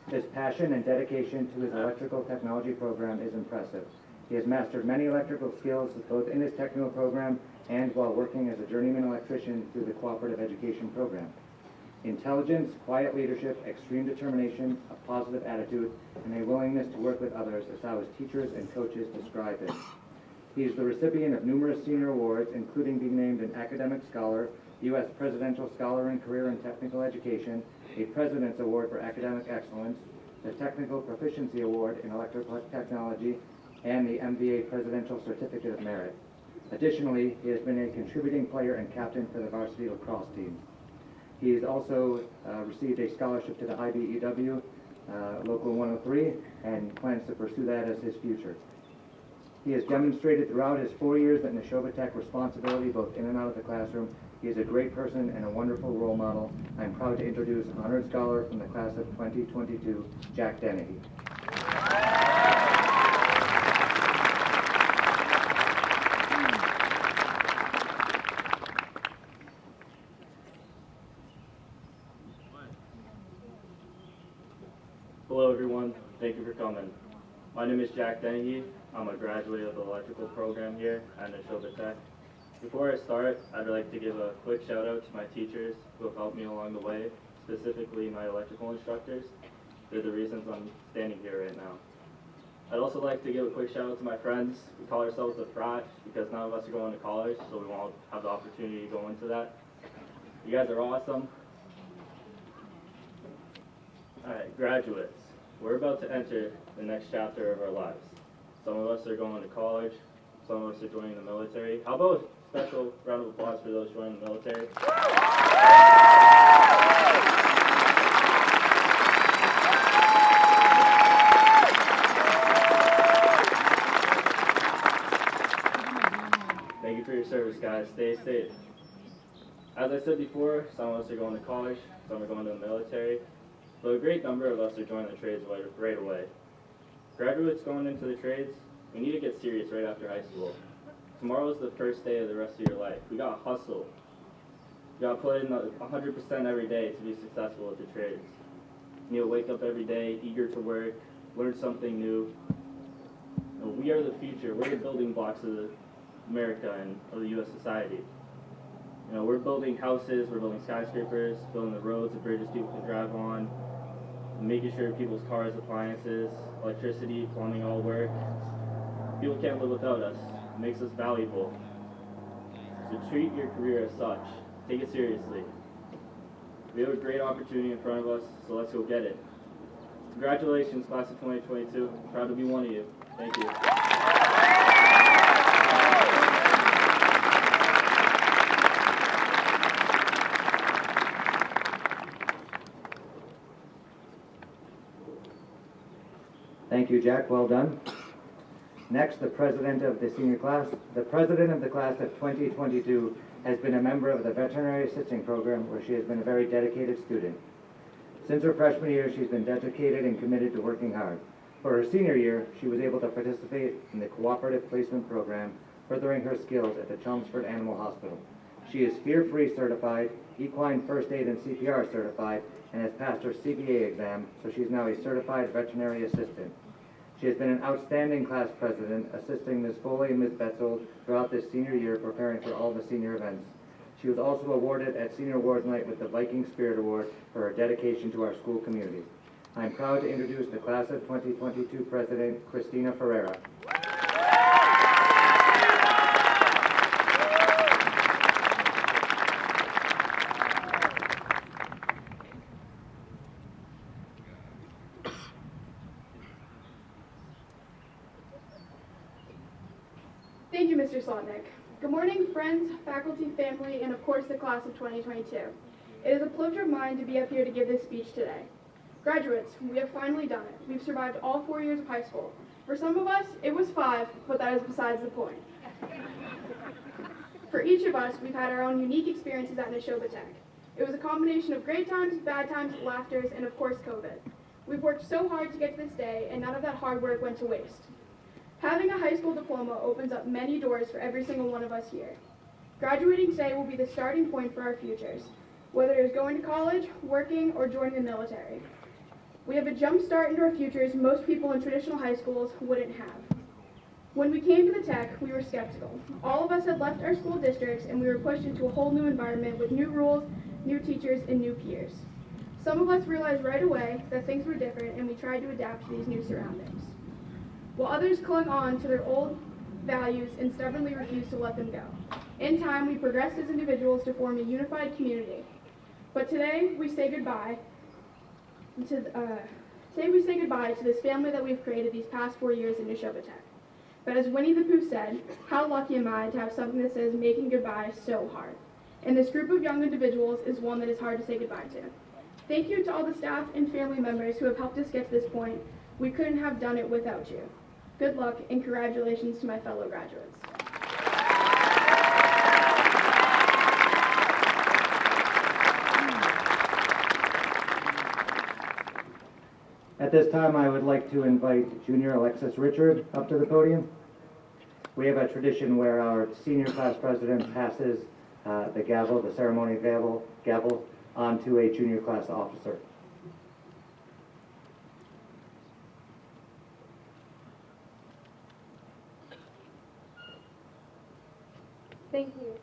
His passion and dedication to his electrical technology program is impressive. He has mastered many electrical skills both in his technical program and while working as a journeyman electrician through the cooperative education program. Intelligence, quiet leadership, extreme determination, a positive attitude, and a willingness to work with others is how his teachers and coaches describe him. He is the recipient of numerous senior awards, including being named an academic scholar, U.S. Presidential Scholar in Career and Technical Education, a President's Award for Academic Excellence, the Technical Proficiency Award in Electrical Technology, and the MBA Presidential Certificate of Merit. Additionally, he has been a contributing player and captain for the varsity lacrosse team. He has also received a scholarship to the IBEW, Local 103, and plans to pursue that as his future. He has demonstrated throughout his 4 years at Nashoba Tech responsibility both in and out of the classroom. He is a great person and a wonderful role model. I am proud to introduce honored scholar from the class of 2022, Jack Dennehy. Hello everyone, thank you for coming. My name is Jack Dennehy. I'm a graduate of the electrical program here at Nashoba Tech. Before I start, I'd like to give a quick shout out to my teachers who have helped me along the way, specifically my electrical instructors. They're the reasons I'm standing here right now. I'd also like to give a quick shout out to my friends. We call ourselves the frat because none of us are going to college, so we won't have the opportunity to go into that. You guys are awesome. Alright, graduates. We're about to enter the next chapter of our lives. Some of us are going to college, some of us are joining the military. How about a special round of applause for those joining the military? Thank you for your service, guys. Stay safe. As I said before, some of us are going to college, some are going to the military, but a great number of us are joining the trades right away. Graduates going into the trades, we need to get serious right after high school. Tomorrow is the first day of the rest of your life. We gotta hustle. You gotta put in 100% every day to be successful at the trades. You need to wake up every day, eager to work, learn something new. You know, we are the future. We're the building blocks of America and of the U.S. society. You know, we're building houses, we're building skyscrapers, building the roads, the bridges people can drive on, making sure people's cars, appliances, electricity, plumbing all work. People can't live without us. It makes us valuable. So treat your career as such. Take it seriously. We have a great opportunity in front of us, so let's go get it. Congratulations, class of 2022. Proud to be one of you. Thank you. Thank you, Jack. Well done. Next, the president of the senior class. The president of the class of 2022 has been a member of the veterinary assisting program where she has been a very dedicated student. Since her freshman year, she's been dedicated and committed to working hard. For her senior year, she was able to participate in the cooperative placement program, furthering her skills at the Chelmsford Animal Hospital. She is fear-free certified, equine first aid and CPR certified, and has passed her CBA exam, so she's now a certified veterinary assistant. She has been an outstanding class president, assisting Ms. Foley and Ms. Betzold throughout this senior year, preparing for all the senior events. She was also awarded at Senior Awards Night with the Viking Spirit Award for her dedication to our school community. I am proud to introduce the class of 2022 president, Christina Ferreira. Thank you, Mr. Slotnick. Good morning, friends, faculty, family, and of course the class of 2022. It is a pleasure of mine to be up here to give this speech today. Graduates, we have finally done it. We've survived all 4 years of high school. For some of us, it was 5, but that is besides the point. For each of us, we've had our own unique experiences at Nashoba Tech. It was a combination of great times, bad times, laughters, and of course COVID. We've worked so hard to get to this day, and none of that hard work went to waste. Having a high school diploma opens up many doors for every single one of us here. Graduating today will be the starting point for our futures, whether it is going to college, working, or joining the military. We have a jump start into our futures most people in traditional high schools wouldn't have. When we came to the Tech, we were skeptical. All of us had left our school districts and we were pushed into a whole new environment with new rules, new teachers, and new peers. Some of us realized right away that things were different and we tried to adapt to these new surroundings, while others clung on to their old values and stubbornly refused to let them go. In time, we progressed as individuals to form a unified community. But today, we say goodbye to this family that we've created these past 4 years in Nashoba Tech. But as Winnie the Pooh said, how lucky am I to have something that says making goodbye so hard. And this group of young individuals is one that is hard to say goodbye to. Thank you to all the staff and family members who have helped us get to this point. We couldn't have done it without you. Good luck and congratulations to my fellow graduates. At this time, I would like to invite Junior Alexis Richard up to the podium. We have a tradition where our senior class president passes the gavel, the ceremony gavel, on to a junior class officer. Thank you.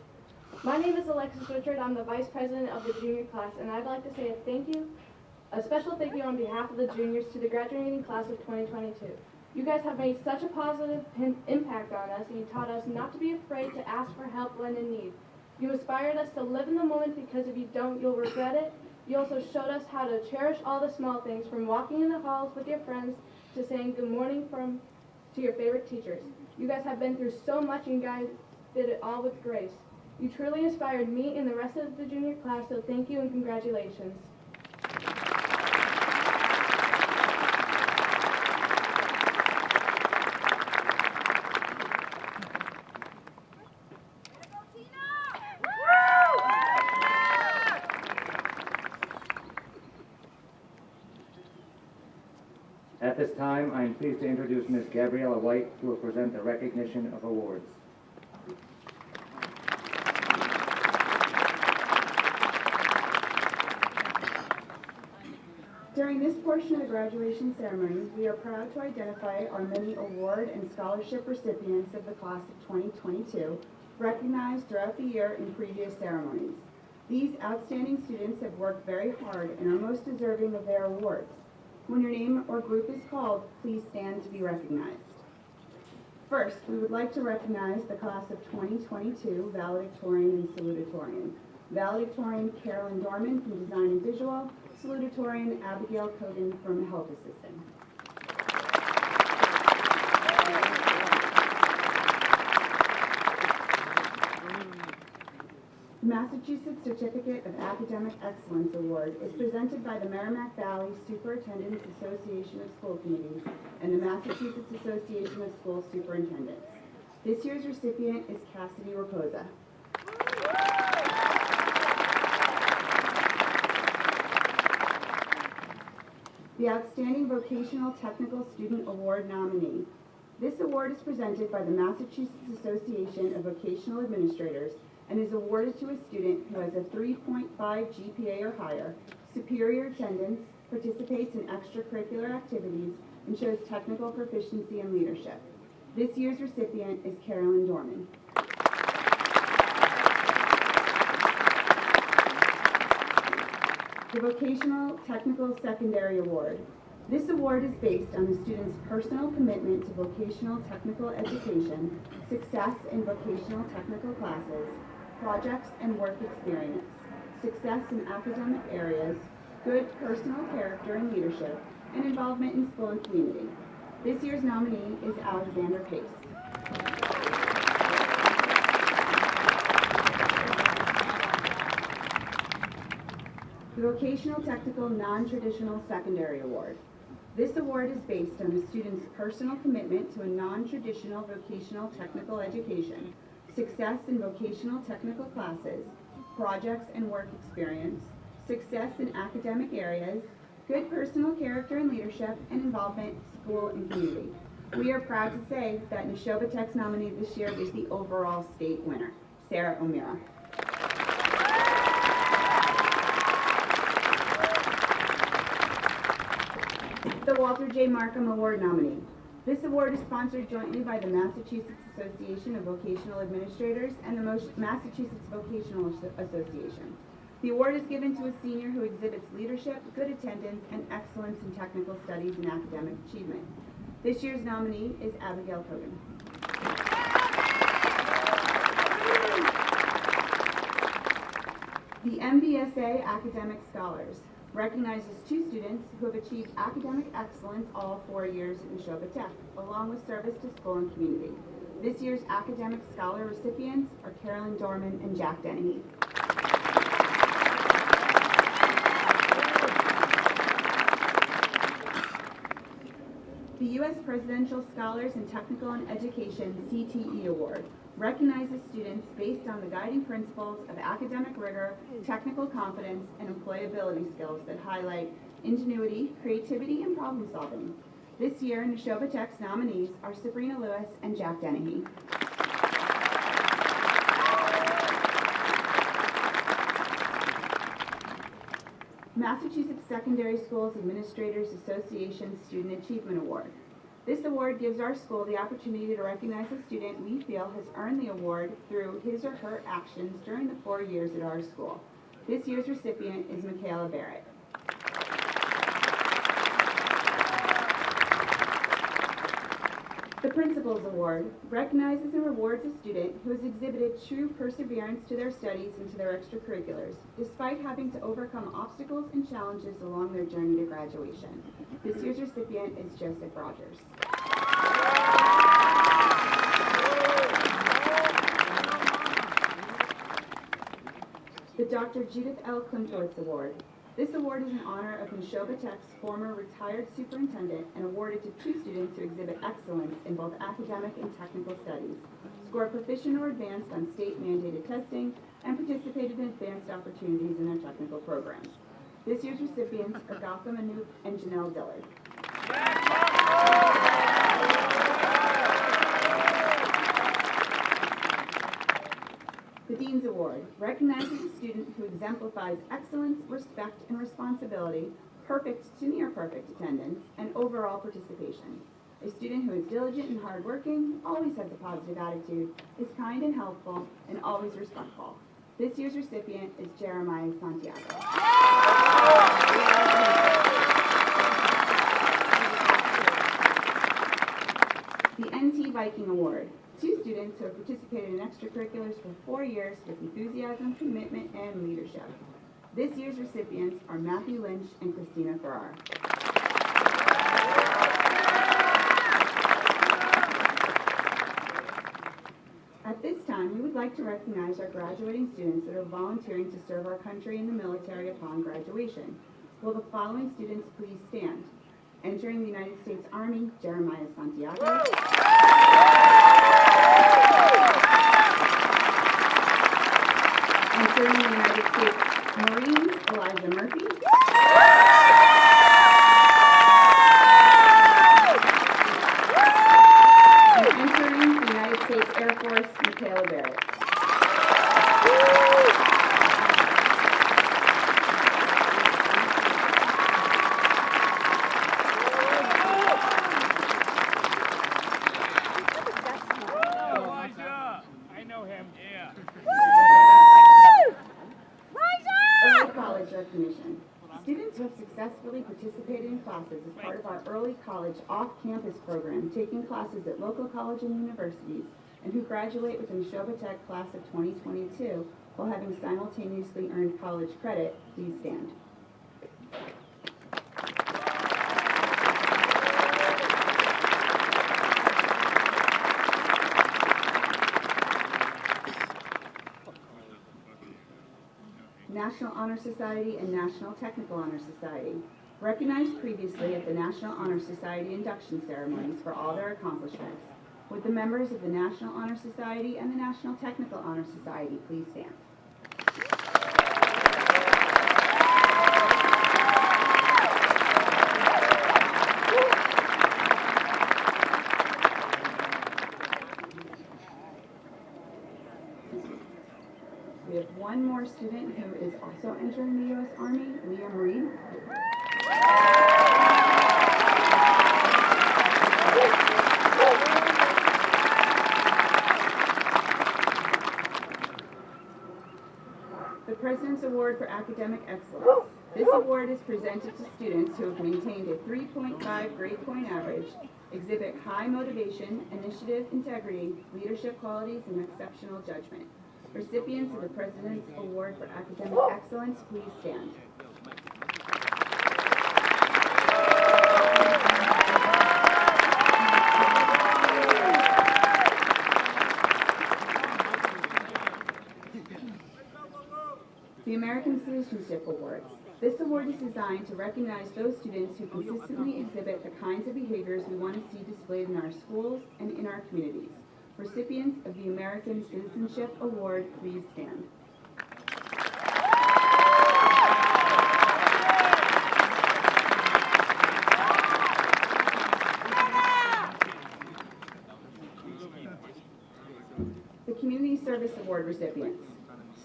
My name is Alexis Richard. I'm the Vice President of the junior class, and I'd like to say a special thank you on behalf of the juniors to the graduating class of 2022. You guys have made such a positive impact on us, and you taught us not to be afraid to ask for help when in need. You inspired us to live in the moment because if you don't, you'll regret it. You also showed us how to cherish all the small things, from walking in the halls with your friends to saying good morning to your favorite teachers. You guys have been through so much, and you guys did it all with grace. You truly inspired me and the rest of the junior class, so thank you and congratulations. At this time, I am pleased to introduce Ms. Gabriella White, who will present the recognition of awards. During this portion of the graduation ceremony, we are proud to identify our many award and scholarship recipients of the class of 2022, recognized throughout the year in previous ceremonies. These outstanding students have worked very hard and are most deserving of their awards. When your name or group is called, please stand to be recognized. First, we would like to recognize the class of 2022 valedictorian and salutatorian. Valedictorian Carolyn Dorman from Design and Visual, salutatorian Abigail Kogan from Health Assistant. The Massachusetts Certificate of Academic Excellence Award is presented by the Merrimack Valley Superintendents Association of School Committees and the Massachusetts Association of School Superintendents. This year's recipient is Cassidy Raposa. The Outstanding Vocational Technical Student Award nominee. This award is presented by the Massachusetts Association of Vocational Administrators and is awarded to a student who has a 3.5 GPA or higher, superior attendance, participates in extracurricular activities, and shows technical proficiency and leadership. This year's recipient is Carolyn Dorman. The Vocational Technical Secondary Award. This award is based on the student's personal commitment to vocational technical education, success in vocational technical classes, projects and work experience, success in academic areas, good personal character and leadership, and involvement in school and community. This year's nominee is Alexander Pace. The Vocational Technical Non-Traditional Secondary Award. This award is based on the student's personal commitment to a non-traditional vocational technical education, success in vocational technical classes, projects and work experience, success in academic areas, good personal character and leadership, and involvement in school and community. We are proud to say that Nashoba Tech's nominee this year is the overall state winner, Sarah O'Meara. The Walter J. Markham Award nominee. This award is sponsored jointly by the Massachusetts Association of Vocational Administrators and the Massachusetts Vocational Association. The award is given to a senior who exhibits leadership, good attendance, and excellence in technical studies and academic achievement. This year's nominee is Abigail Kogan. The MBSA Academic Scholars recognizes two students who have achieved academic excellence all 4 years at Nashoba Tech, along with service to school and community. This year's Academic Scholar recipients are Carolyn Dorman and Jack Dennehy. The U.S. Presidential Scholars in Technical and Education CTE Award recognizes students based on the guiding principles of academic rigor, technical competence, and employability skills that highlight ingenuity, creativity, and problem solving. This year, Nashoba Tech's nominees are Sabrina Lewis and Jack Dennehy. Massachusetts Secondary Schools Administrators Association Student Achievement Award. This award gives our school the opportunity to recognize a student we feel has earned the award through his or her actions during the 4 years at our school. This year's recipient is Michaela Barrett. The Principal's Award recognizes and rewards a student who has exhibited true perseverance to their studies and to their extracurriculars, despite having to overcome obstacles and challenges along their journey to graduation. This year's recipient is Joseph Rogers. The Dr. Judith L. Klinthortz Award. This award is in honor of Nashoba Tech's former retired superintendent and awarded to 2 students who exhibit excellence in both academic and technical studies, scored proficient or advanced on state-mandated testing, and participated in advanced opportunities in their technical programs. This year's recipients are Gotham Anoop and Janelle Dillard. The Dean's Award recognizes a student who exemplifies excellence, respect, and responsibility, perfect to near perfect attendance, and overall participation. A student who is diligent and hardworking, always has a positive attitude, is kind and helpful, and always respectful. This year's recipient is Jeremiah Santiago. The NT Viking Award. 2 students who have participated in extracurriculars for 4 years with enthusiasm, commitment, and leadership. This year's recipients are Matthew Lynch and Christina Farrar. At this time, we would like to recognize our graduating students that are volunteering to serve our country in the military upon graduation. Will the following students please stand? Entering the United States Army, Jeremiah Santiago. Entering the United States Marines, Elijah Murphy. And entering the United States Air Force, Michaela Barrett. Recognition. Students who have successfully participated in classes as part of our early college off-campus program, taking classes at local colleges and universities, and who graduate with the Nashoba Tech class of 2022 while having simultaneously earned college credit, please stand. National Honor Society and National Technical Honor Society. Recognized previously at the National Honor Society induction ceremonies for all their accomplishments. Would the members of the National Honor Society and the National Technical Honor Society please stand? We have one more student who is also entering the U.S. Army, Liam Reed. The President's Award for Academic Excellence. This award is presented to students who have maintained a 3.5 grade point average, exhibit high motivation, initiative, integrity, leadership qualities, and exceptional judgment. Recipients of the President's Award for Academic Excellence, please stand. The American Citizenship Awards. This award is designed to recognize those students who consistently exhibit the kinds of behaviors we want to see displayed in our schools and in our communities. Recipients of the American Citizenship Award, please stand. The Community Service Award recipients.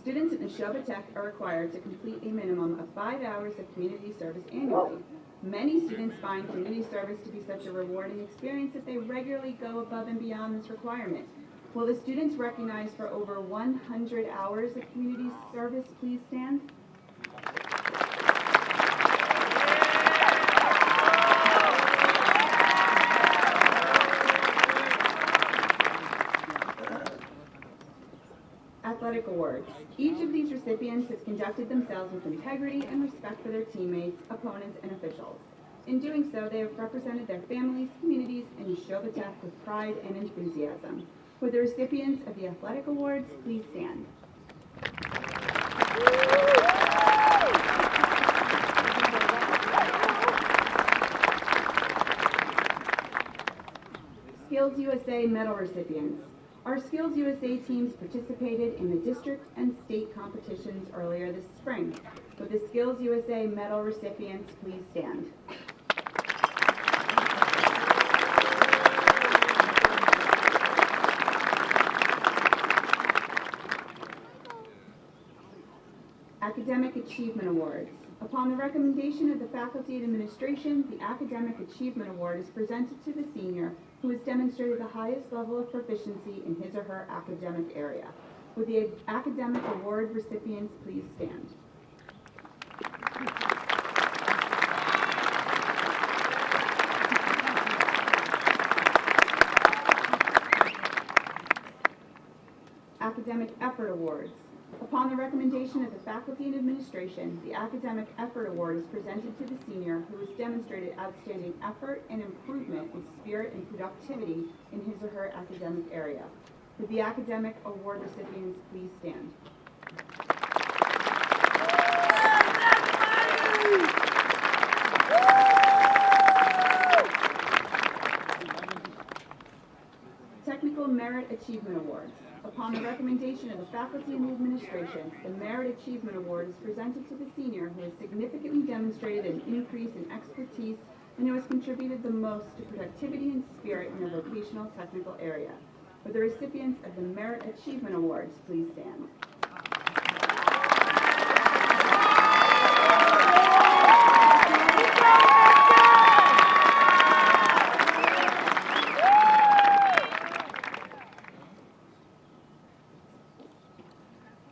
Students at Nashoba Tech are required to complete a minimum of 5 hours of community service annually. Many students find community service to be such a rewarding experience that they regularly go above and beyond this requirement. Will the students recognized for over 100 hours of community service please stand? Athletic awards. Each of these recipients has conducted themselves with integrity and respect for their teammates, opponents, and officials. In doing so, they have represented their families, communities, and Nashoba Tech with pride and enthusiasm. Would the recipients of the athletic awards please stand? Skills USA medal recipients. Our Skills USA teams participated in the district and state competitions earlier this spring. Would the Skills USA medal recipients please stand? Academic Achievement Awards. Upon the recommendation of the faculty and administration, the Academic Achievement Award is presented to the senior who has demonstrated the highest level of proficiency in his or her academic area. Would the academic award recipients please stand? Academic Effort Awards. Upon the recommendation of the faculty and administration, the Academic Effort Award is presented to the senior who has demonstrated outstanding effort and improvement in spirit and productivity in his or her academic area. Would the Academic Award recipients please stand? Technical Merit Achievement Awards. Upon the recommendation of the faculty and the administration, the Merit Achievement Award is presented to the senior who has significantly demonstrated an increase in expertise and who has contributed the most to productivity and spirit in their vocational technical area. Would the recipients of the Merit Achievement Awards please stand?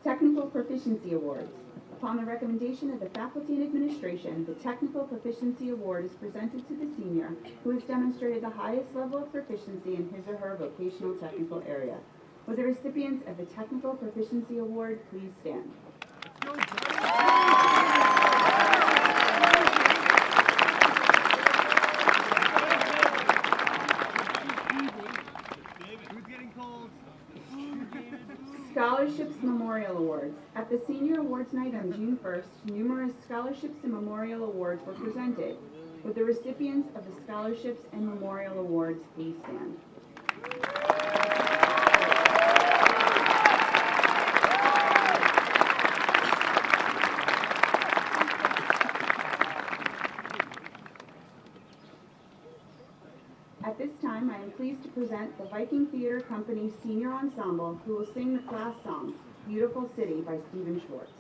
Technical Proficiency Awards. Upon the recommendation of the faculty and administration, the Technical Proficiency Award is presented to the senior who has demonstrated the highest level of proficiency in his or her vocational technical area. Would the recipients of the Technical Proficiency Award please stand? Scholarships Memorial Awards. At the Senior Awards Night on June 1st, numerous scholarships and memorial awards were presented. Would the recipients of the scholarships and memorial awards please stand? At this time, I am pleased to present the Viking Theater Company Senior Ensemble, who will sing the class song, Beautiful City by Stephen Schwartz.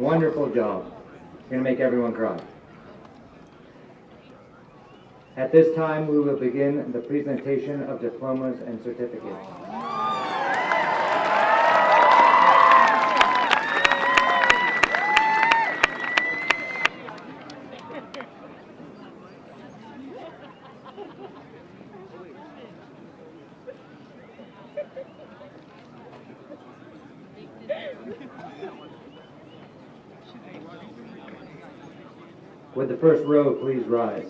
Wonderful job. You're going to make everyone cry. At this time, we will begin the presentation of diplomas and certificates. Would the first row please rise?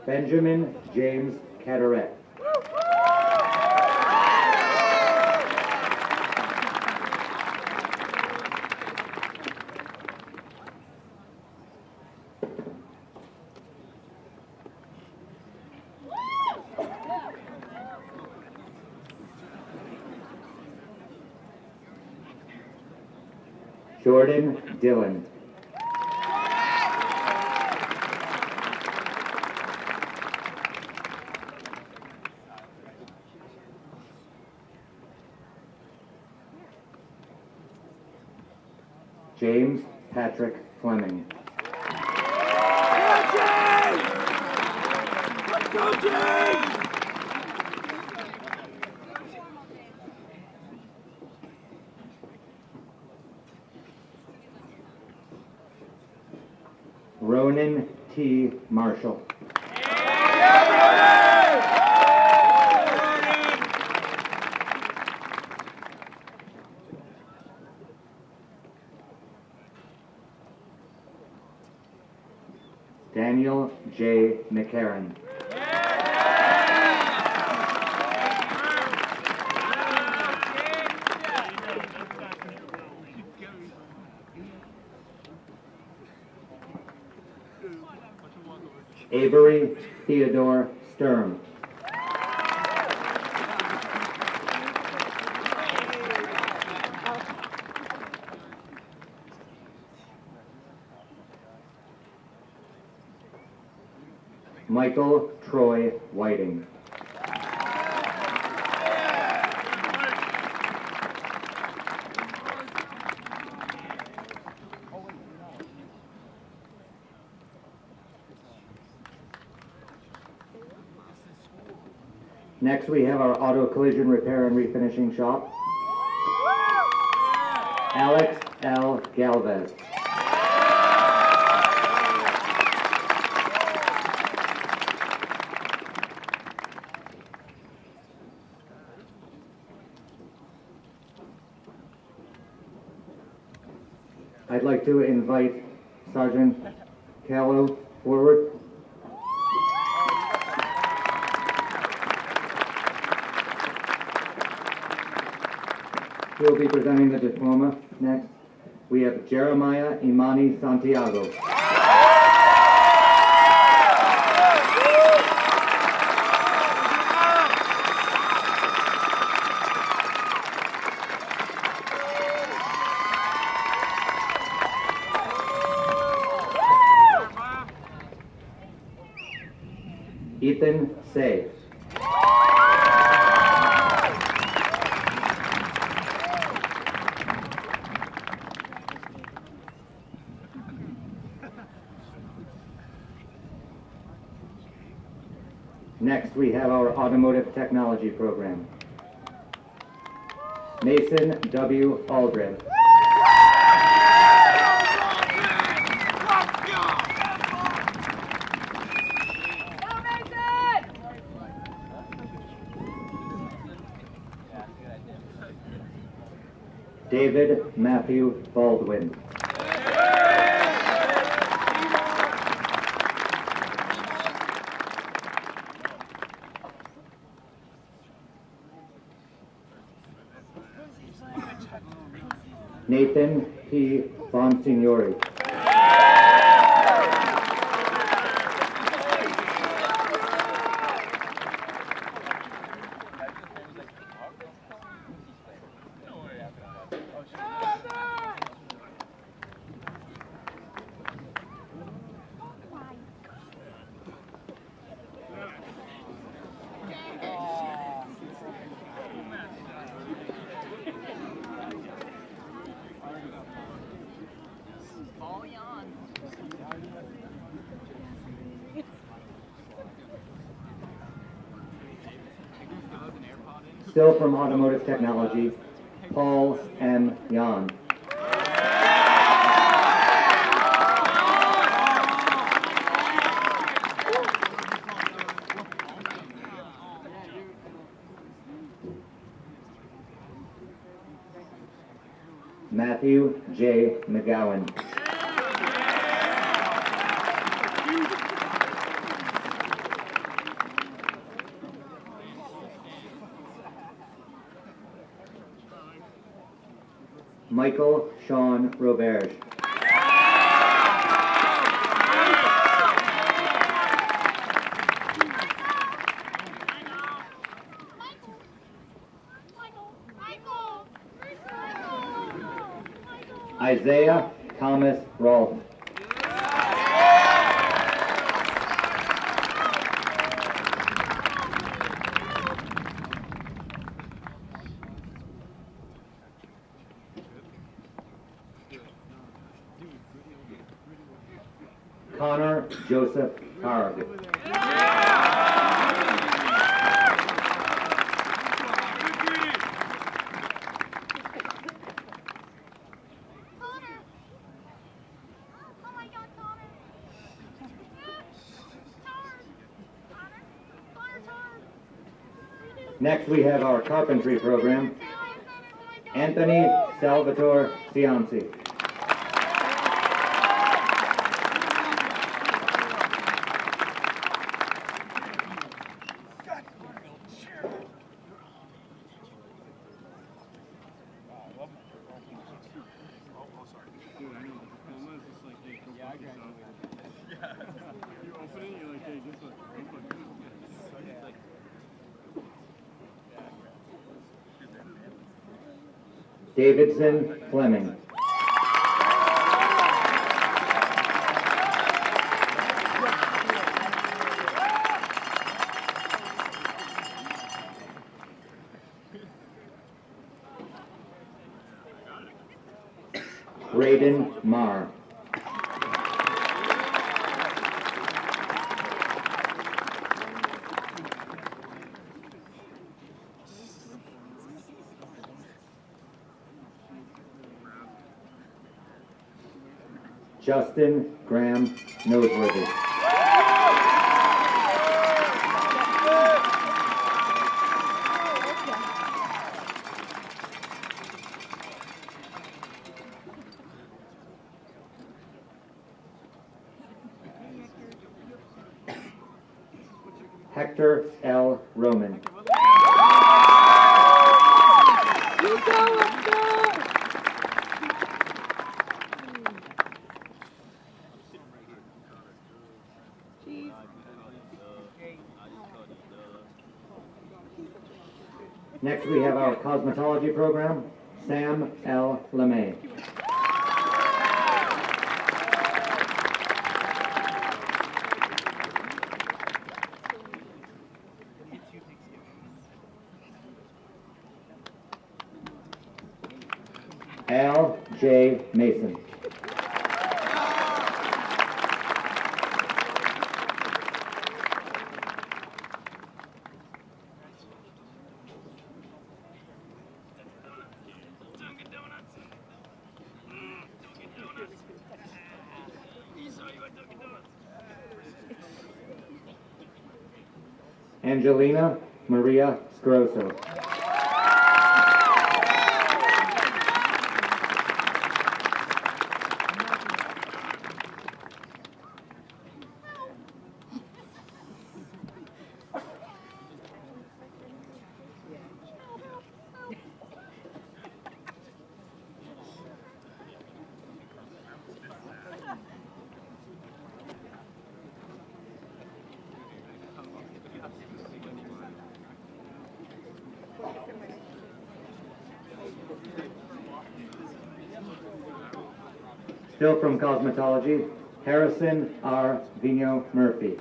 Benjamin James Carteret. Jordan Dillon. James Patrick Fleming. Ronan T. Marshall. Daniel J. McCarran. Avery Theodore Sturm. Michael Troy Whiting. Next, we have our auto collision repair and refinishing shop. Alex L. Galvez. I'd like to invite Sergeant Callow forward. He will be presenting the diploma next. We have Jeremiah Imani Santiago. Ethan Say. Next, we have our automotive technology program. Mason W. Aldred. David Matthew Baldwin. Nathan P. Bonsignori. Still from Automotive Technology, Paul M. Yan. Matthew J. McGowan. Michael Sean Roberge. Isaiah Thomas Rolfe. Connor Joseph Harg. Next we have our carpentry program, Anthony Salvatore Cianci. Davidson Fleming. Braden Marr. Justin Graham Noseworthy. Hector L. Roman. Next we have our cosmetology program, Sam L. LeMay. Al J. Mason. Angelina Maria Scroso. Still from cosmetology, Harrison R. Vino Murphy.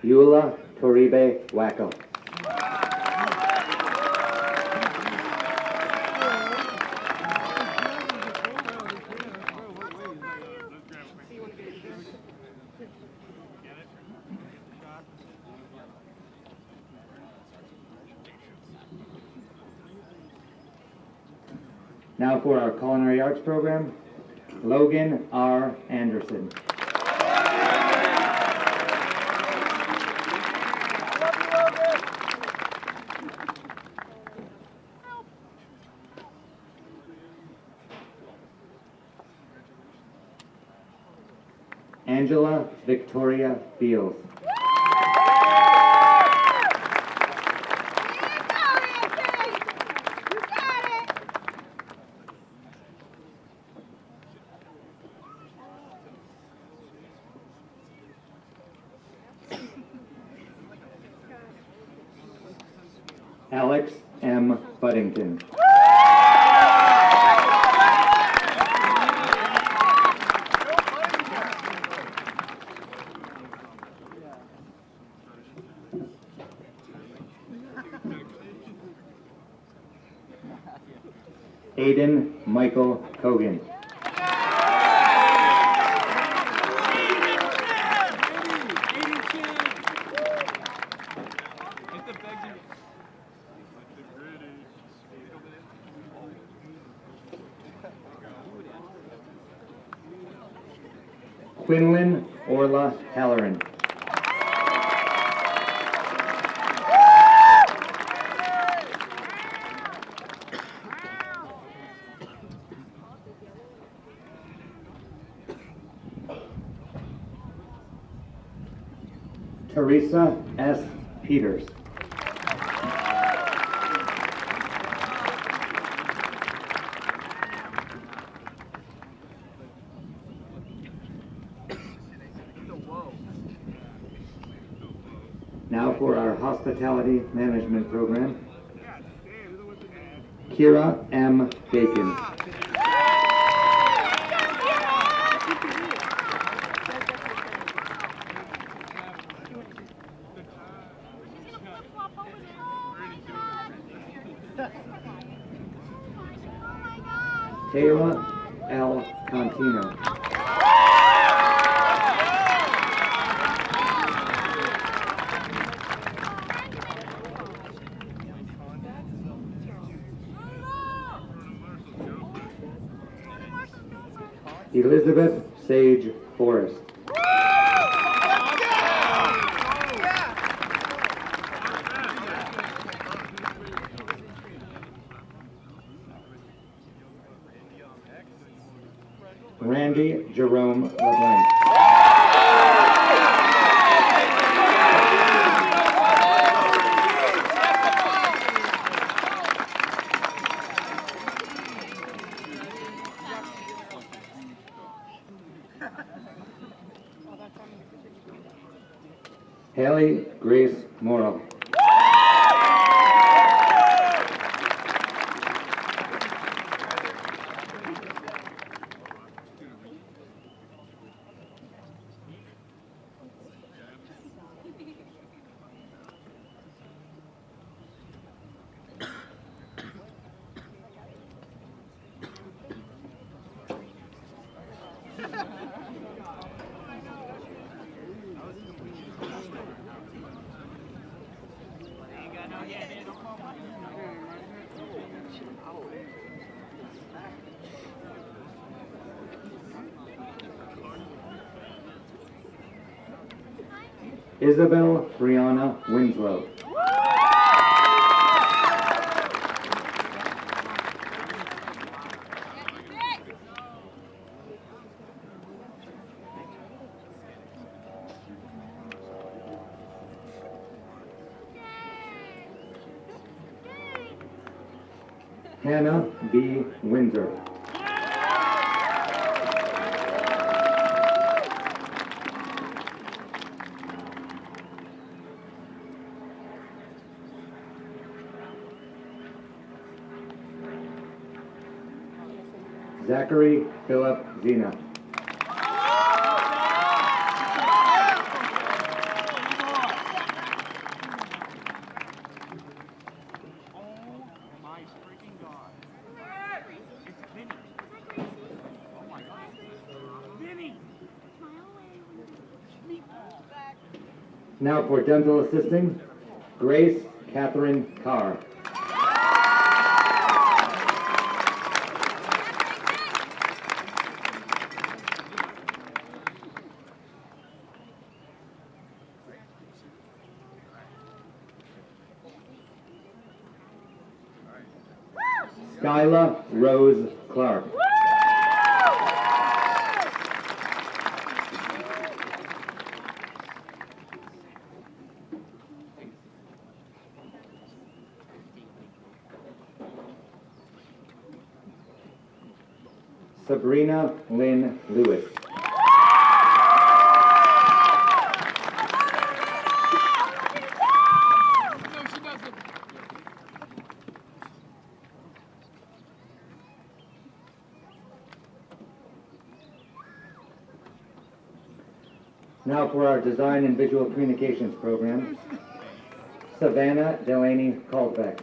Eula Toribe Wacko. Now for our culinary arts program, Logan R. Anderson. Angela Victoria Beals. Alex M. Buddington. Aiden Michael Kogan. Quinlan Orla Halloran. Teresa S. Peters. Now for our hospitality management program, Kira M. Bacon. Taylor L. Contino. Elizabeth Sage Forrest. Randy Jerome LeBlanc. Haley Grace Morrow. Isabel Brianna Winslow. Hannah B. Windsor. Zachary Philip Zena. Now for dental assisting, Grace Catherine Carr. Skyla Rose Clark. Sabrina Lynn Lewis. Now for our Design and Visual Communications program, Savannah Delaney Caldbeck.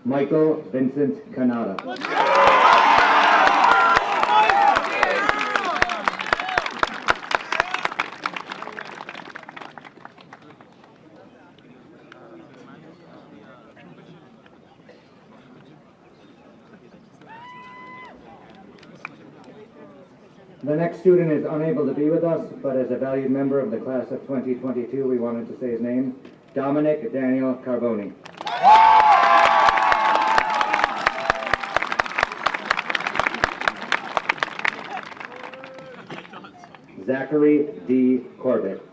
Michael Vincent Canada. The next student is unable to be with us, but as a valued member of the class of 2022, we wanted to say his name, Dominic Daniel Carboni. Zachary D. Corbett.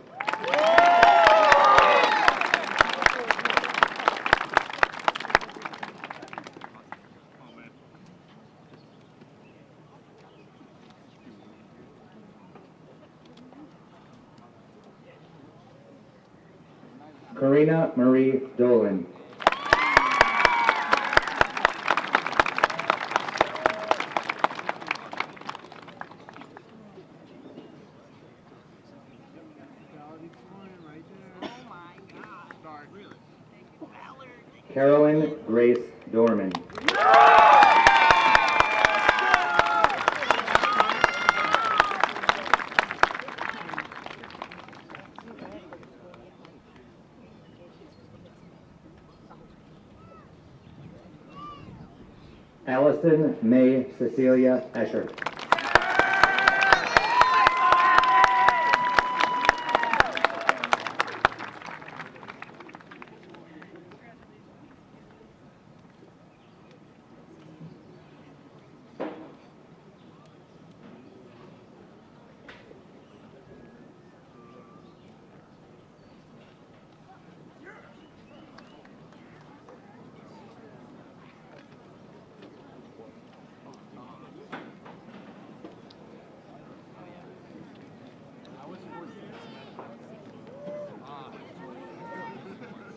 Karina Marie Dolan. Carolyn Grace Dorman. Allison May Cecilia Escher.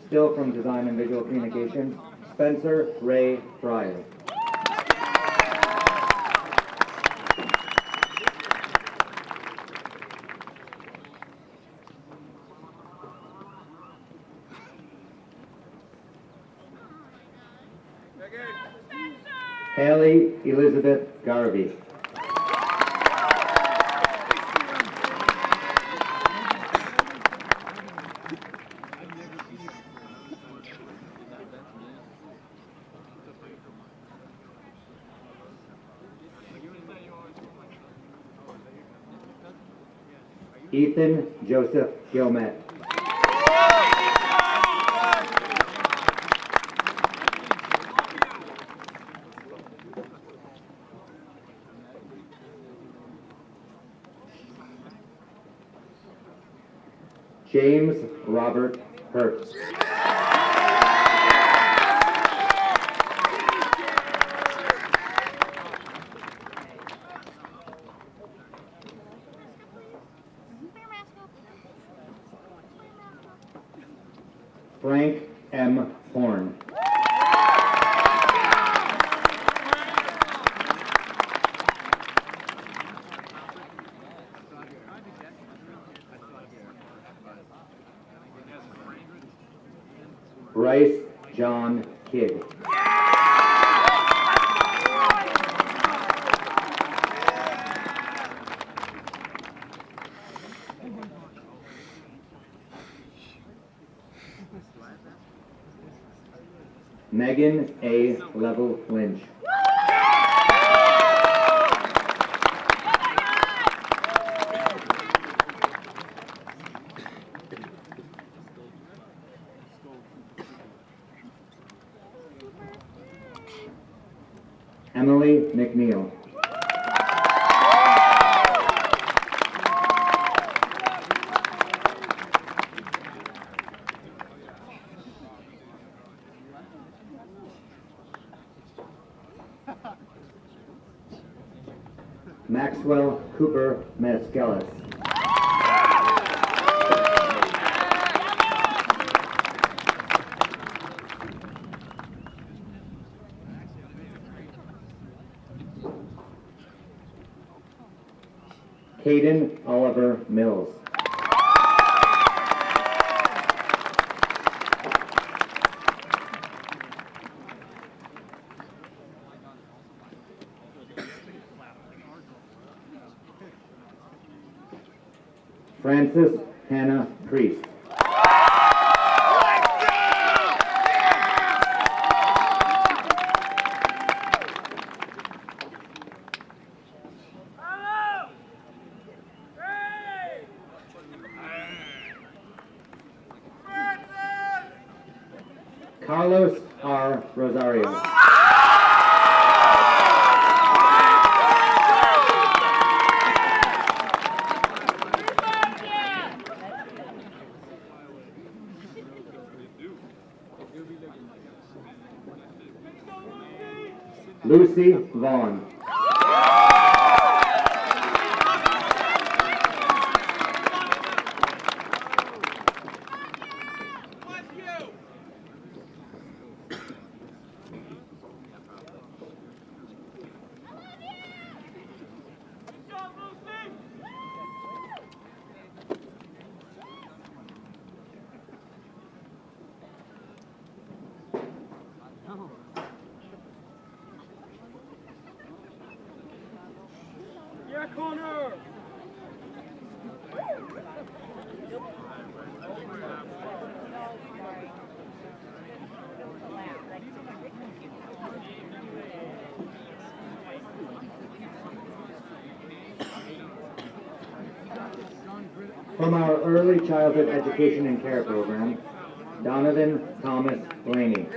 Still from Design and Visual Communications, Spencer Ray Fryer. Haley Elizabeth Garvey. Ethan Joseph Gilmet. James Robert Hurst. Frank M. Horn. Bryce John Kidd. Megan A. Level Lynch. Emily McNeil. Maxwell Cooper Mascalis. Caden Oliver Mills. Frances Hannah Priest. Carlos R. Rosario. Lucy Vaughn. From our early childhood education and care program, Donovan Thomas Blaney.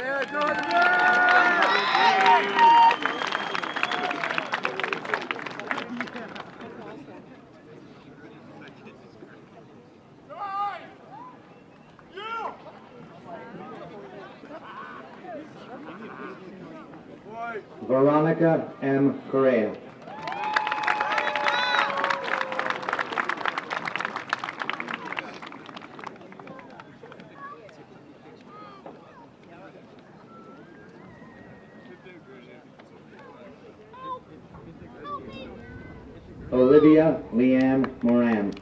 Veronica M. Correa. Olivia Leanne Moran.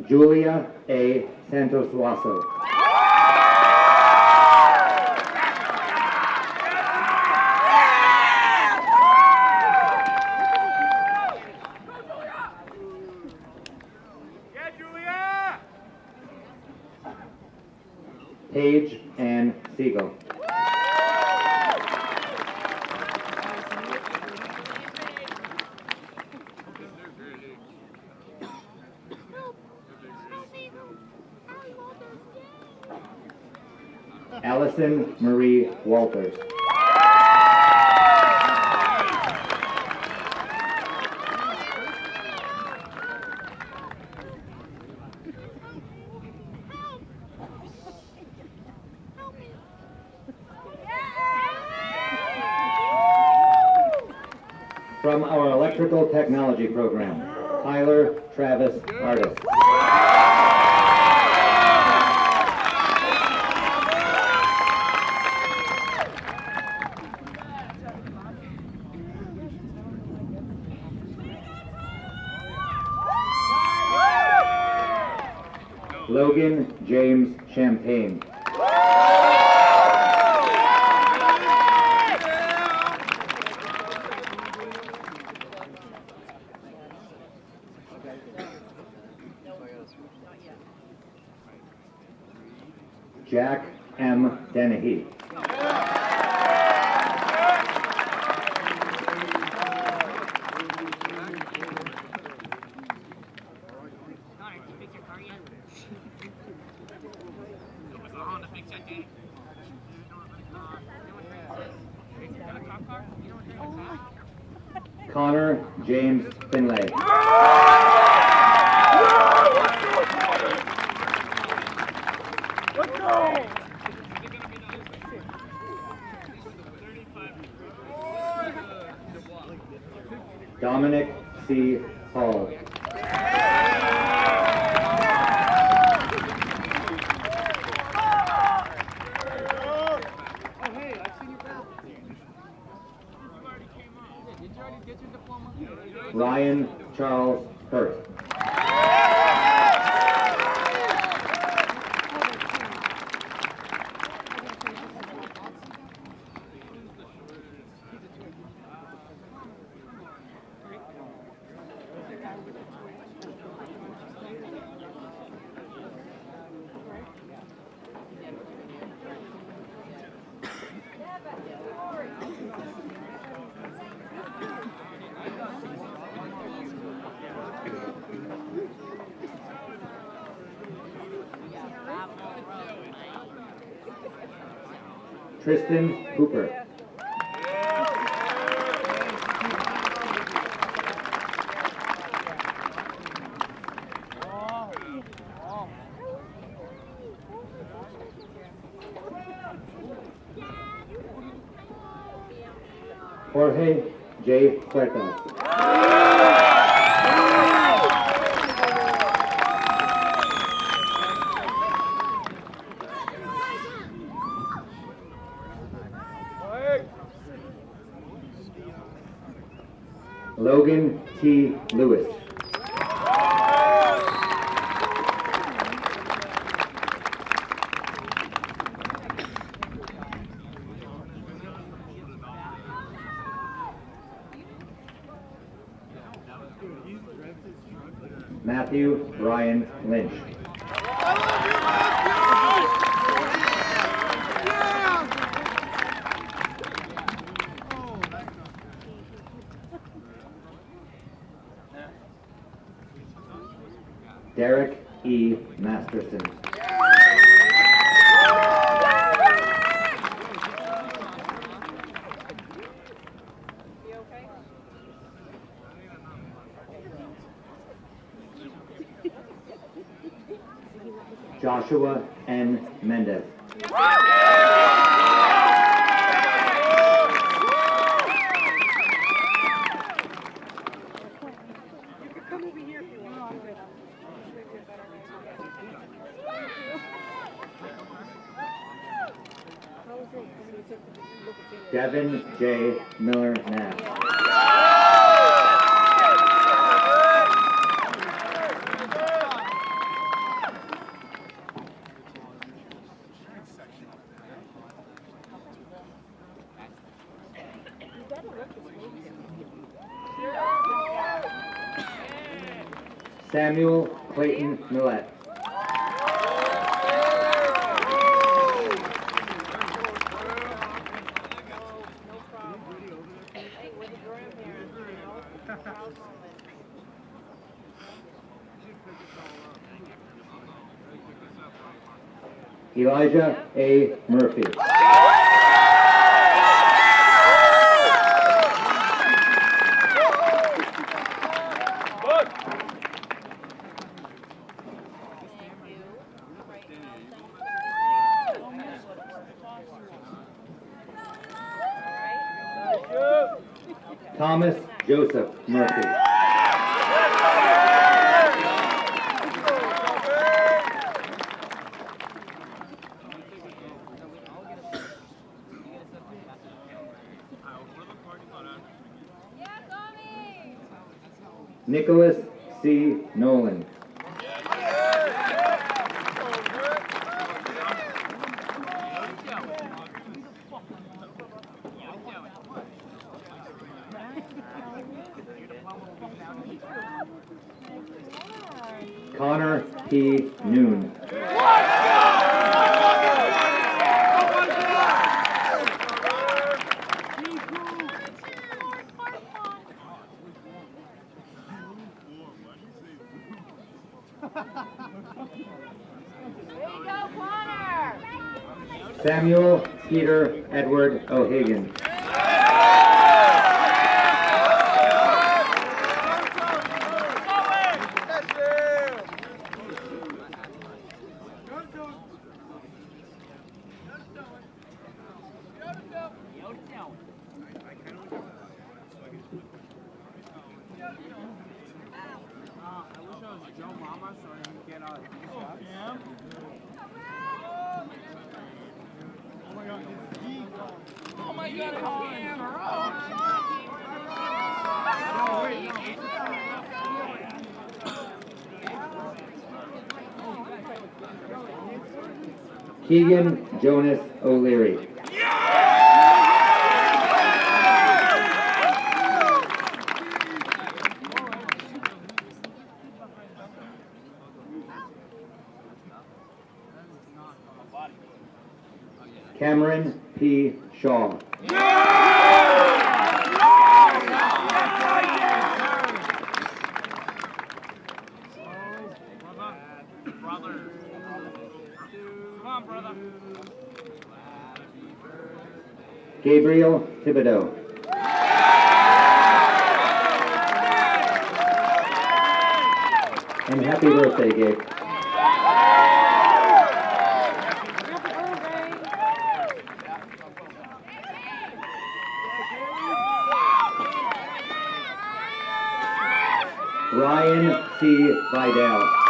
Julia A. Santos Wasso. Paige Ann Siegel. Allison Marie Walters. From our electrical technology program, Tyler Travis Artis. Logan James Champagne. Jack M. Dennehy. Connor James Finlay. Let's go! Dominic C. Hall. Ryan Charles Hurt. Tristan Cooper. Jorge J. Puertas. Logan T. Lewis. Matthew Brian Lynch. Derek E. Masterson. Joshua N. Mendez. Devin J. Miller Nash. Samuel Clayton Millette. Elijah A. Murphy. Thomas Joseph Murphy. Nicholas C. Nolan. Connor P. Noon. Samuel Peter Edward O'Hagan. Keegan Jonas O'Leary. Cameron P. Shaw. Gabriel Thibodeau. And happy birthday, Gabe. Ryan C. Vidal.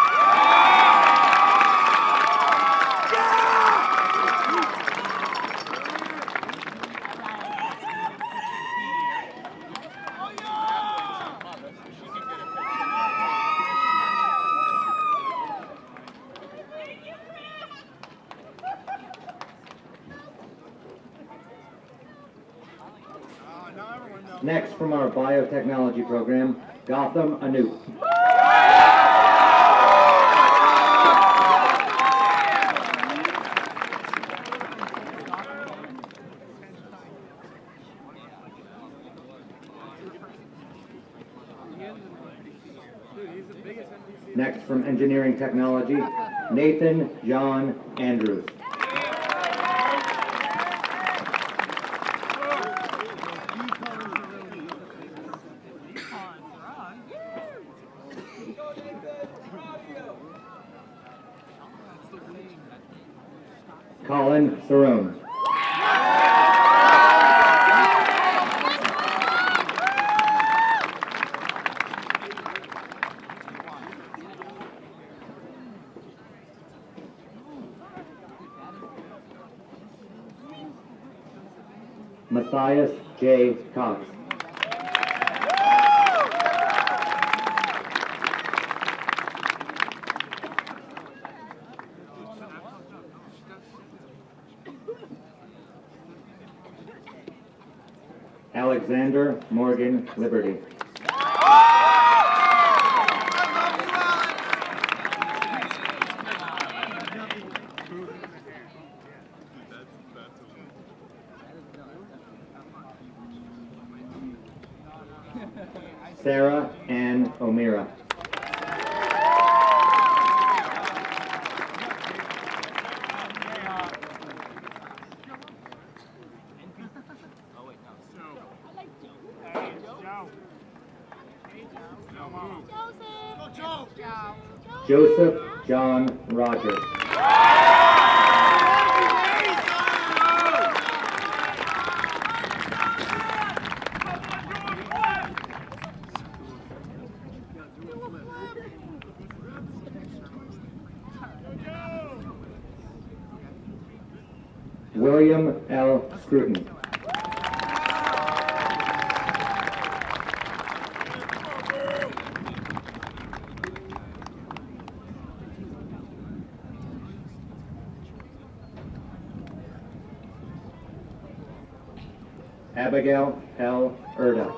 Next, from our biotechnology program, Gotham Anoop. Next, from engineering technology, Nathan John Andrews. Colin Cerrone. Matthias J. Cox. Alexander Morgan Liberty. Sarah Ann O'Meara. Joseph John Rogers. William L. Scruton. Abigail L. Erda.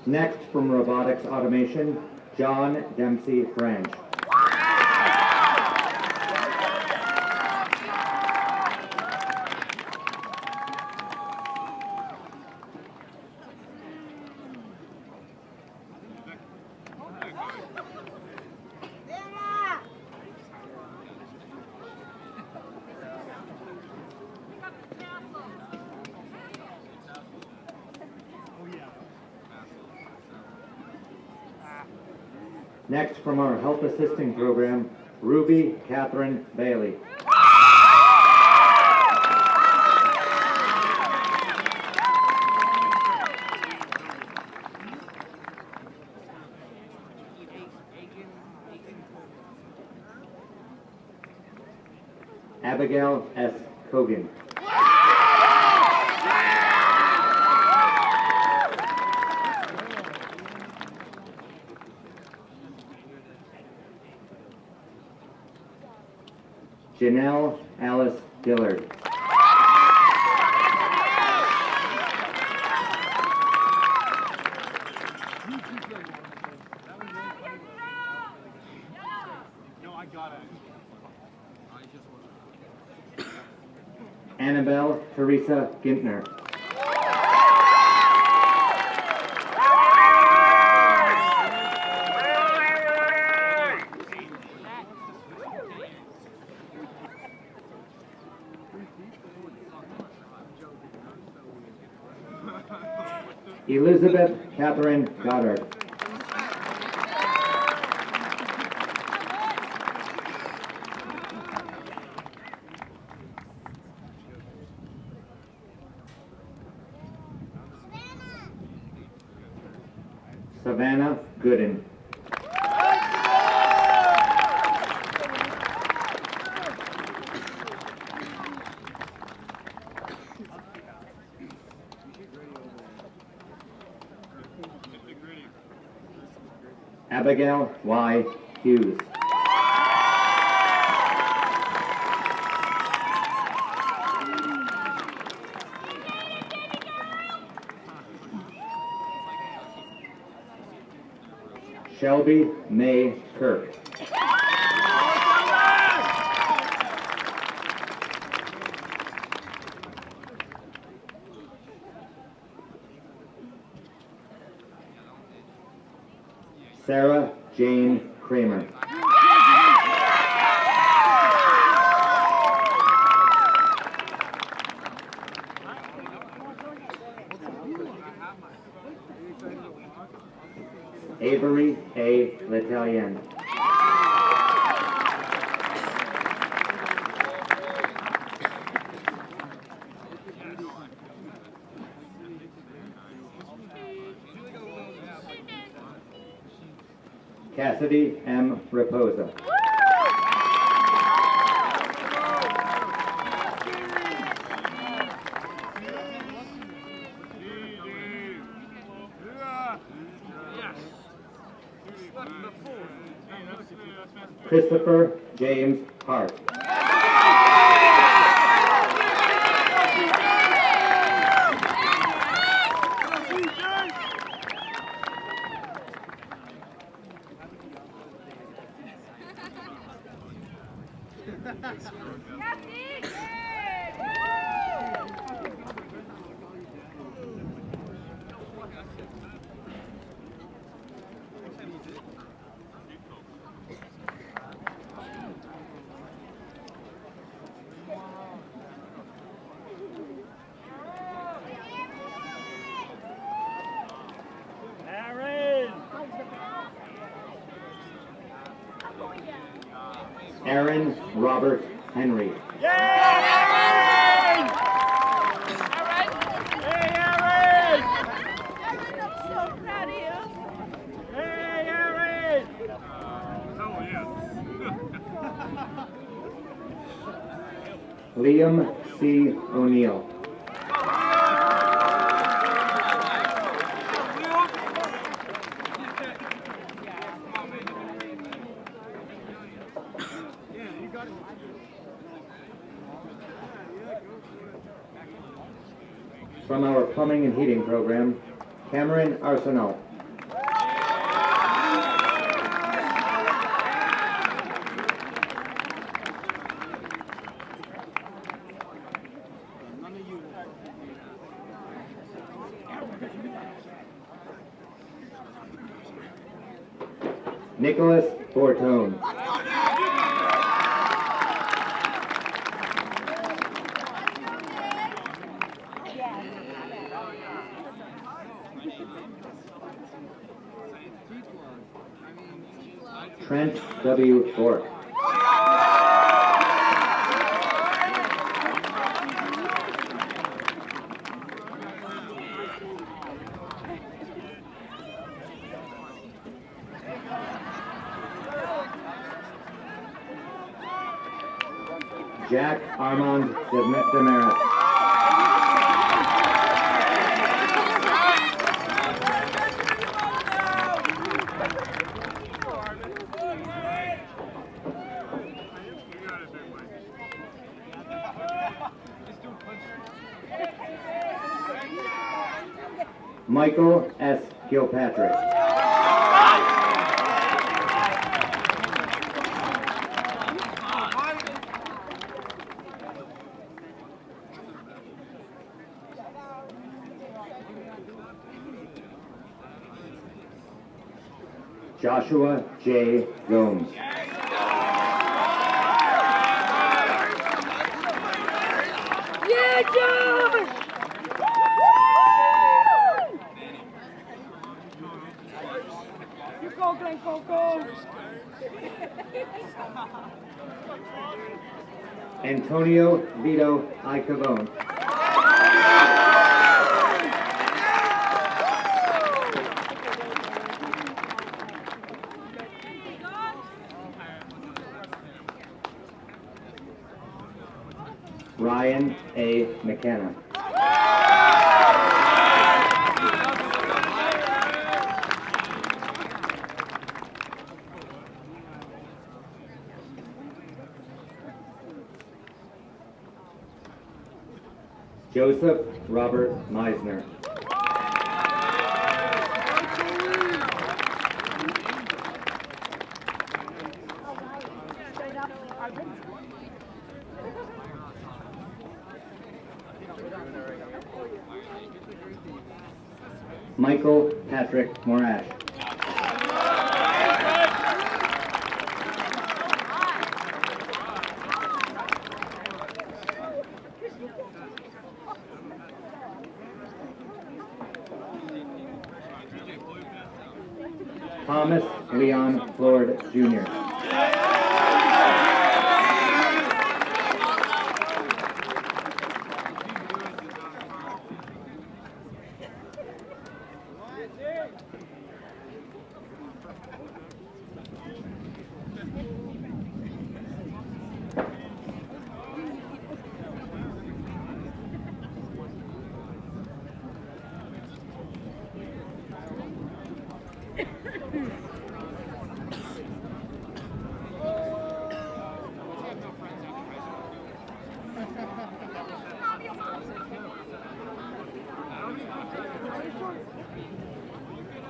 Next, from Robotics Automation, John Dempsey French. Next, from our Health Assisting Program, Ruby Catherine Bailey. Abigail S. Kogan. Janelle Alice Dillard. Annabelle Teresa Gintner. Elizabeth Catherine Goddard. Savannah Gooden. Abigail Y. Hughes. Shelby May Kirk. Sarah Jane Kramer. Avery A. L'Italien. Cassidy M. Raposa. Christopher James Hart. Aaron Robert Henry. Liam C. O'Neill. From our plumbing and heating program, Cameron Arsenal. Nicholas Bortone. Trent W. Fork. Jack Armand Demaris. Michael S. Kilpatrick. Joshua J. Gomes. Yeah, Josh! You go, Glenn, go! Antonio Vito Icavone. Ryan A. McKenna. Joseph Robert Meisner. Michael Patrick Morash. Thomas Leon Ford Jr.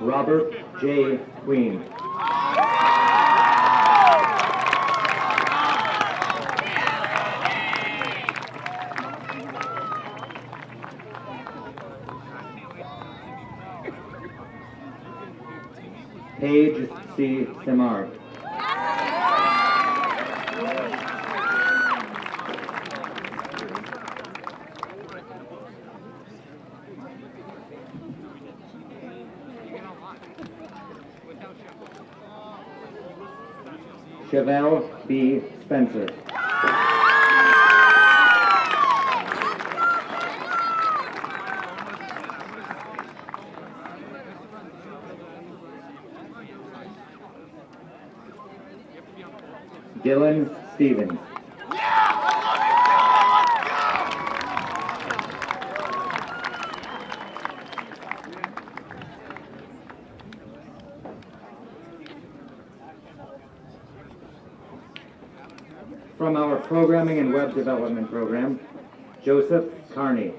Robert J. Queen. Paige C. Samar. Chevelle B. Spencer. Dylan Stevens. From our Programming and Web Development Program, Joseph Carney.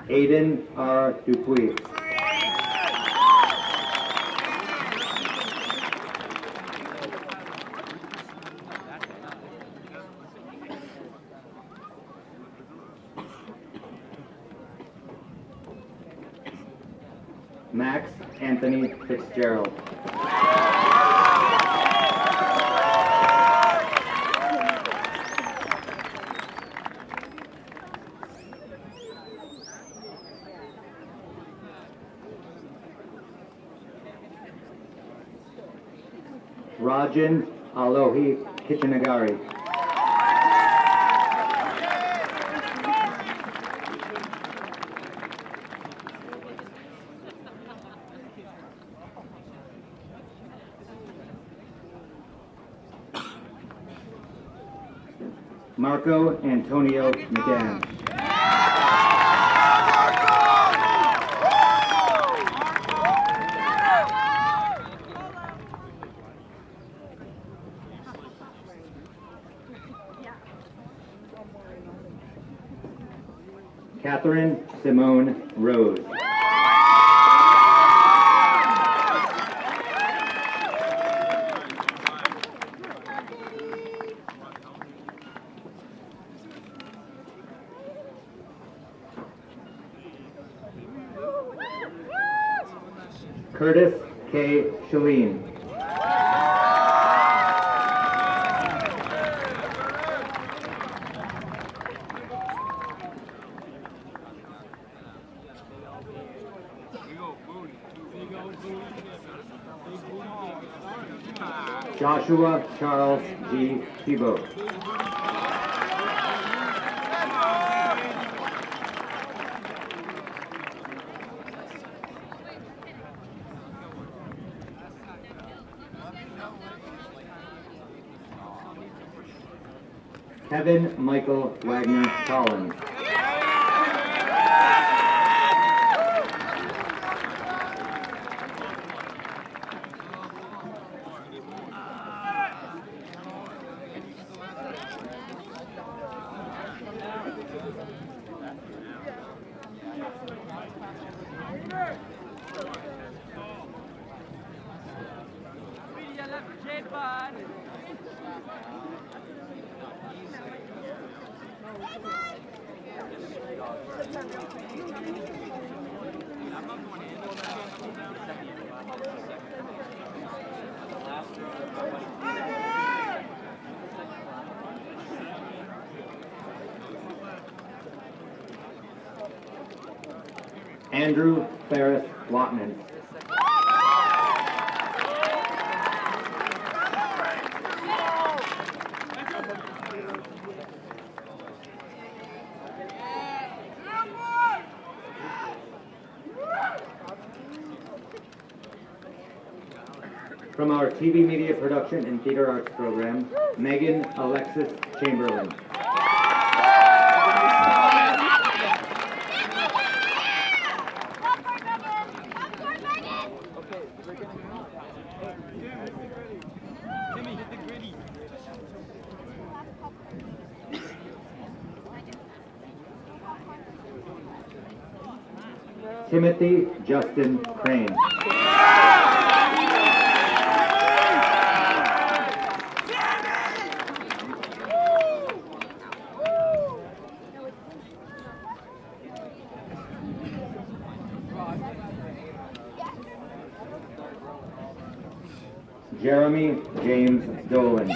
Aiden R. Dupuis. Max Anthony Fitzgerald. Rajan Alohi Kichanagari. Marco Antonio McGann. Catherine Simone Rose. Curtis K. Shalene. Joshua Charles G. Thibault. Kevin Michael Wagner Collins. Andrew Ferris Lotman. From our TV Media Production and Theater Arts program, Megan Alexis Chamberlain. Timothy Justin Crane. Jeremy James Dolan.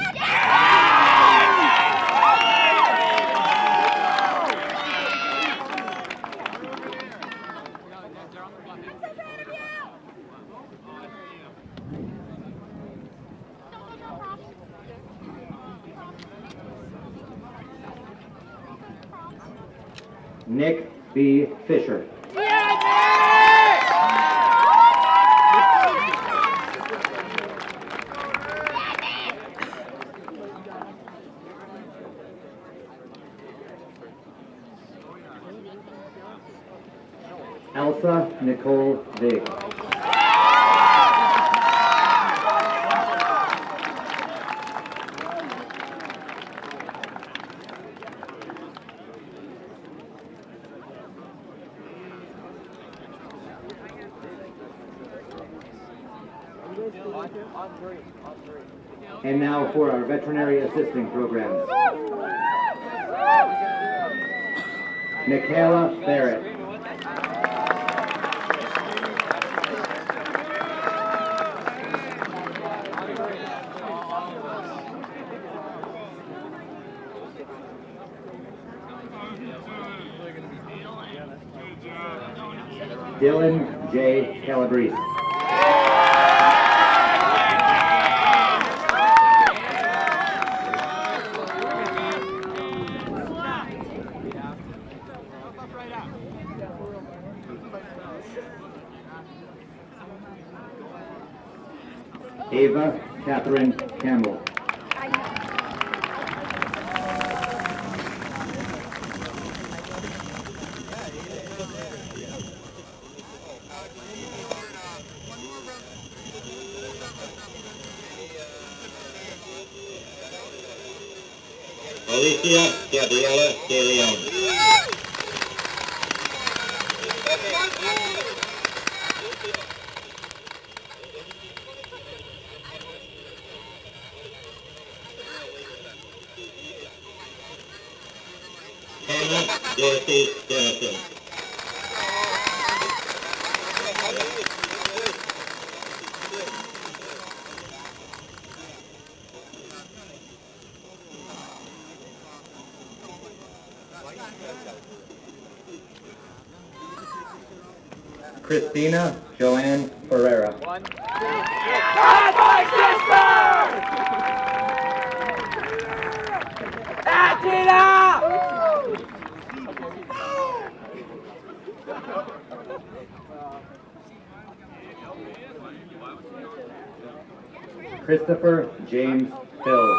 Nick B. Fisher. Elsa Nicole Vig. And now for our veterinary assisting programs. Michaela Barrett. Dylan J. Calabrese. Ava Catherine Campbell. Alicia Gabriela De Leon. Hannah Dorothy Dennison. Christina Joanne Ferreira. That's my sister! Act it out! Christopher James Hills.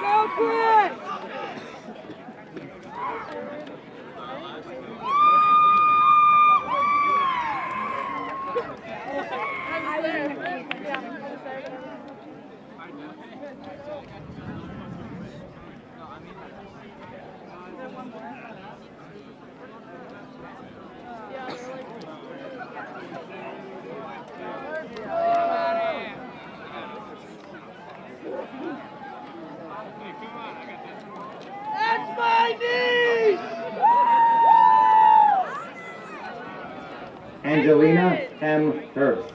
Go Chris! That's my niece! Angelina M. Hurst.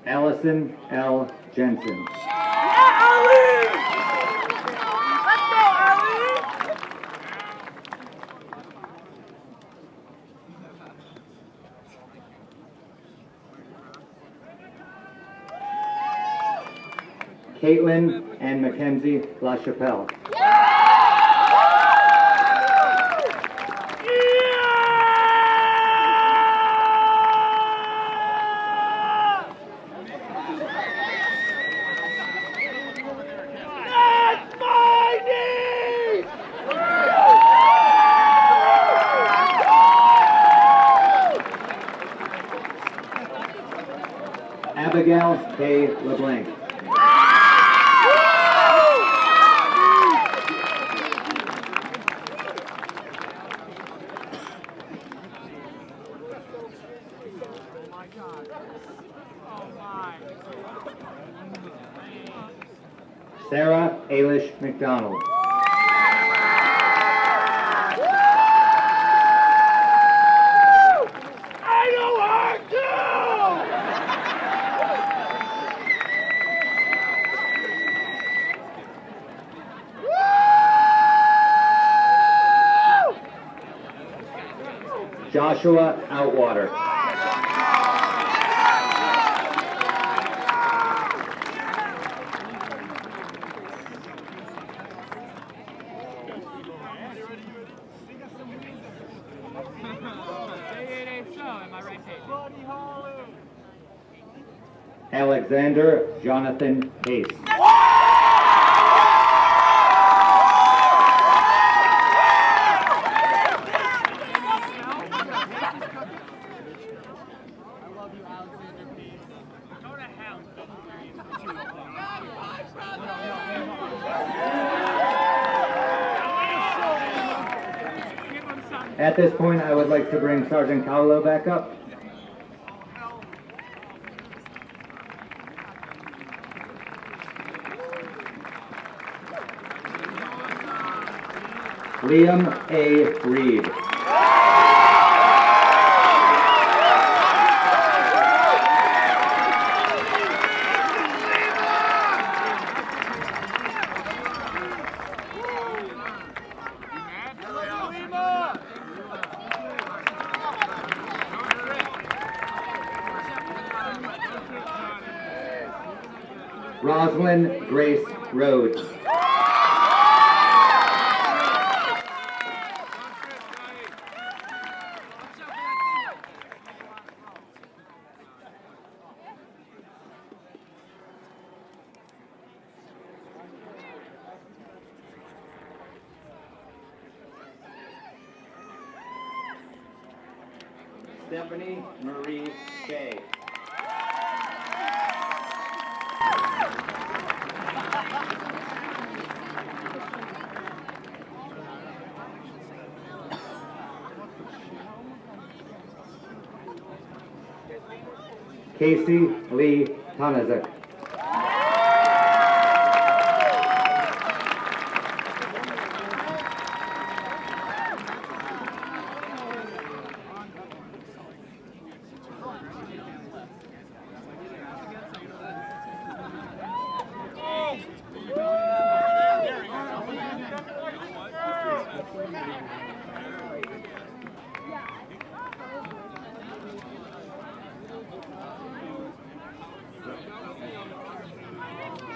Allison L. Jensen. Caitlin and Mackenzie LaChapelle. That's my niece! Abigail K. LeBlanc. Sarah Ailish McDonald. I know her too! Joshua Outwater. Alexander Jonathan Pace. At this point, I would like to bring Sergeant Cowlow back up. Liam A. Reed. Rosalind Grace Rhodes. Stephanie Marie Shea. Casey Lee Tonizek.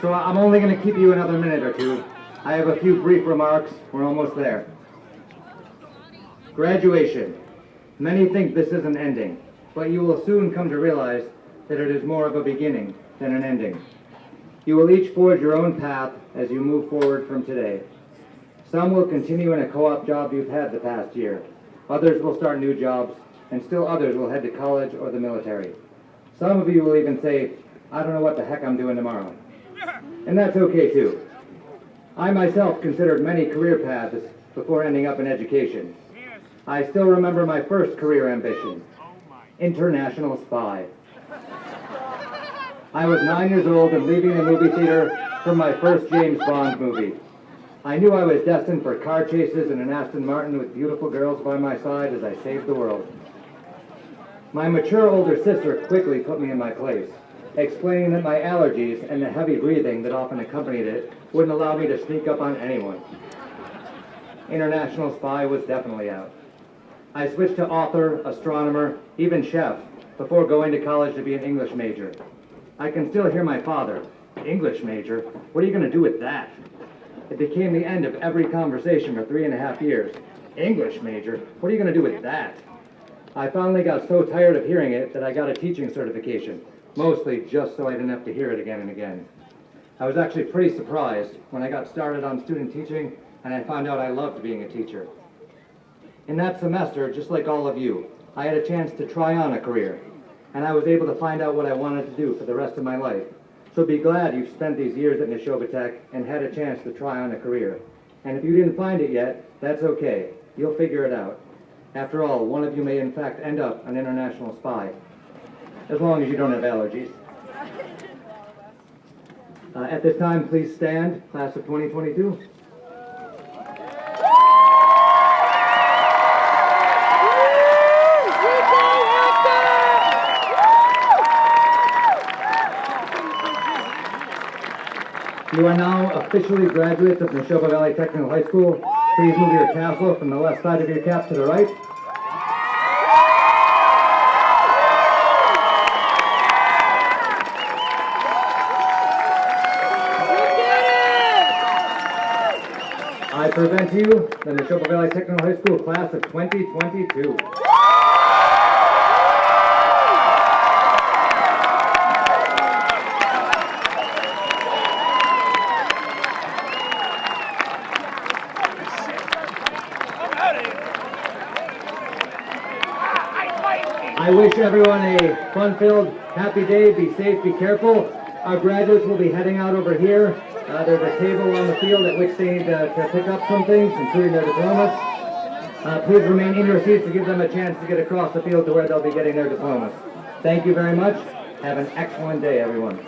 So I'm only going to keep you another minute or two. I have a few brief remarks. We're almost there. Graduation. Many think this is an ending, but you will soon come to realize that it is more of a beginning than an ending. You will each forge your own path as you move forward from today. Some will continue in a co-op job you've had the past year. Others will start new jobs, and still others will head to college or the military. Some of you will even say, I don't know what the heck I'm doing tomorrow. And that's okay too. I myself considered many career paths before ending up in education. I still remember my first career ambition, international spy. I was 9 years old and leaving the movie theater for my first James Bond movie. I knew I was destined for car chases in an Aston Martin with beautiful girls by my side as I saved the world. My mature older sister quickly put me in my place, explaining that my allergies and the heavy breathing that often accompanied it wouldn't allow me to sneak up on anyone. International spy was definitely out. I switched to author, astronomer, even chef, before going to college to be an English major. I can still hear my father, English major? What are you going to do with that? It became the end of every conversation for 3.5 years. English major? What are you going to do with that? I finally got so tired of hearing it that I got a teaching certification, mostly just so I didn't have to hear it again and again. I was actually pretty surprised when I got started on student teaching and I found out I loved being a teacher. In that semester, just like all of you, I had a chance to try on a career, and I was able to find out what I wanted to do for the rest of my life. So be glad you've spent these years at Nashoba Tech and had a chance to try on a career. And if you didn't find it yet, that's okay. You'll figure it out. After all, one of you may in fact end up an international spy, as long as you don't have allergies. At this time, please stand, class of 2022. You are now officially graduates of Nashoba Valley Technical High School. Please move your tassel from the left side of your cap to the right. I present to you the Nashoba Valley Technical High School class of 2022. I wish everyone a fun-filled, happy day. Be safe, be careful. Our graduates will be heading out over here. There's a table on the field at which they need to pick up some things, including their diplomas. Please remain in your seats to give them a chance to get across the field to where they'll be getting their diplomas. Thank you very much. Have an excellent day, everyone.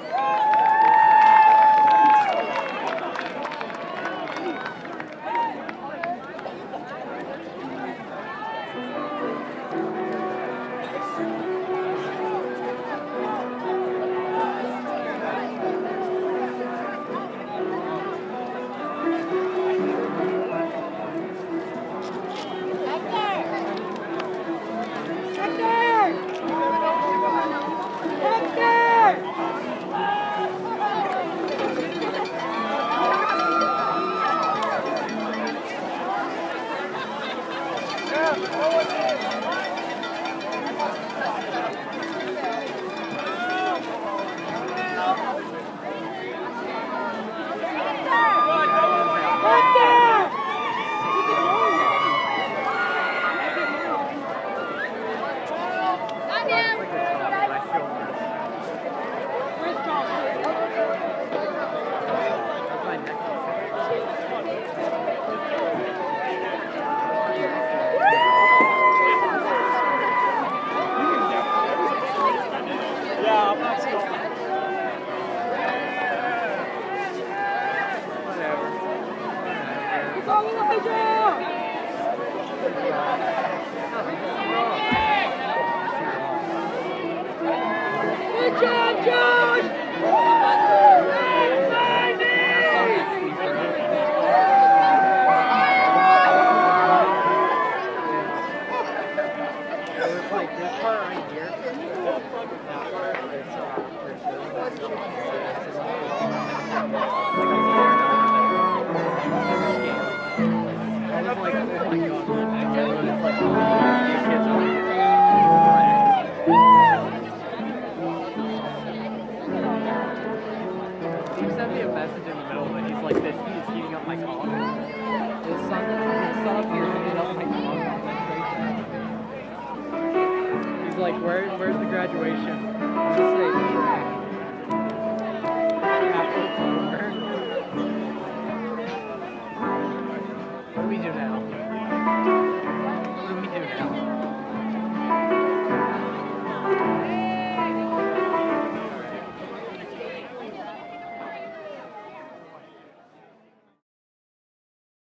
Where's the graduation? Just say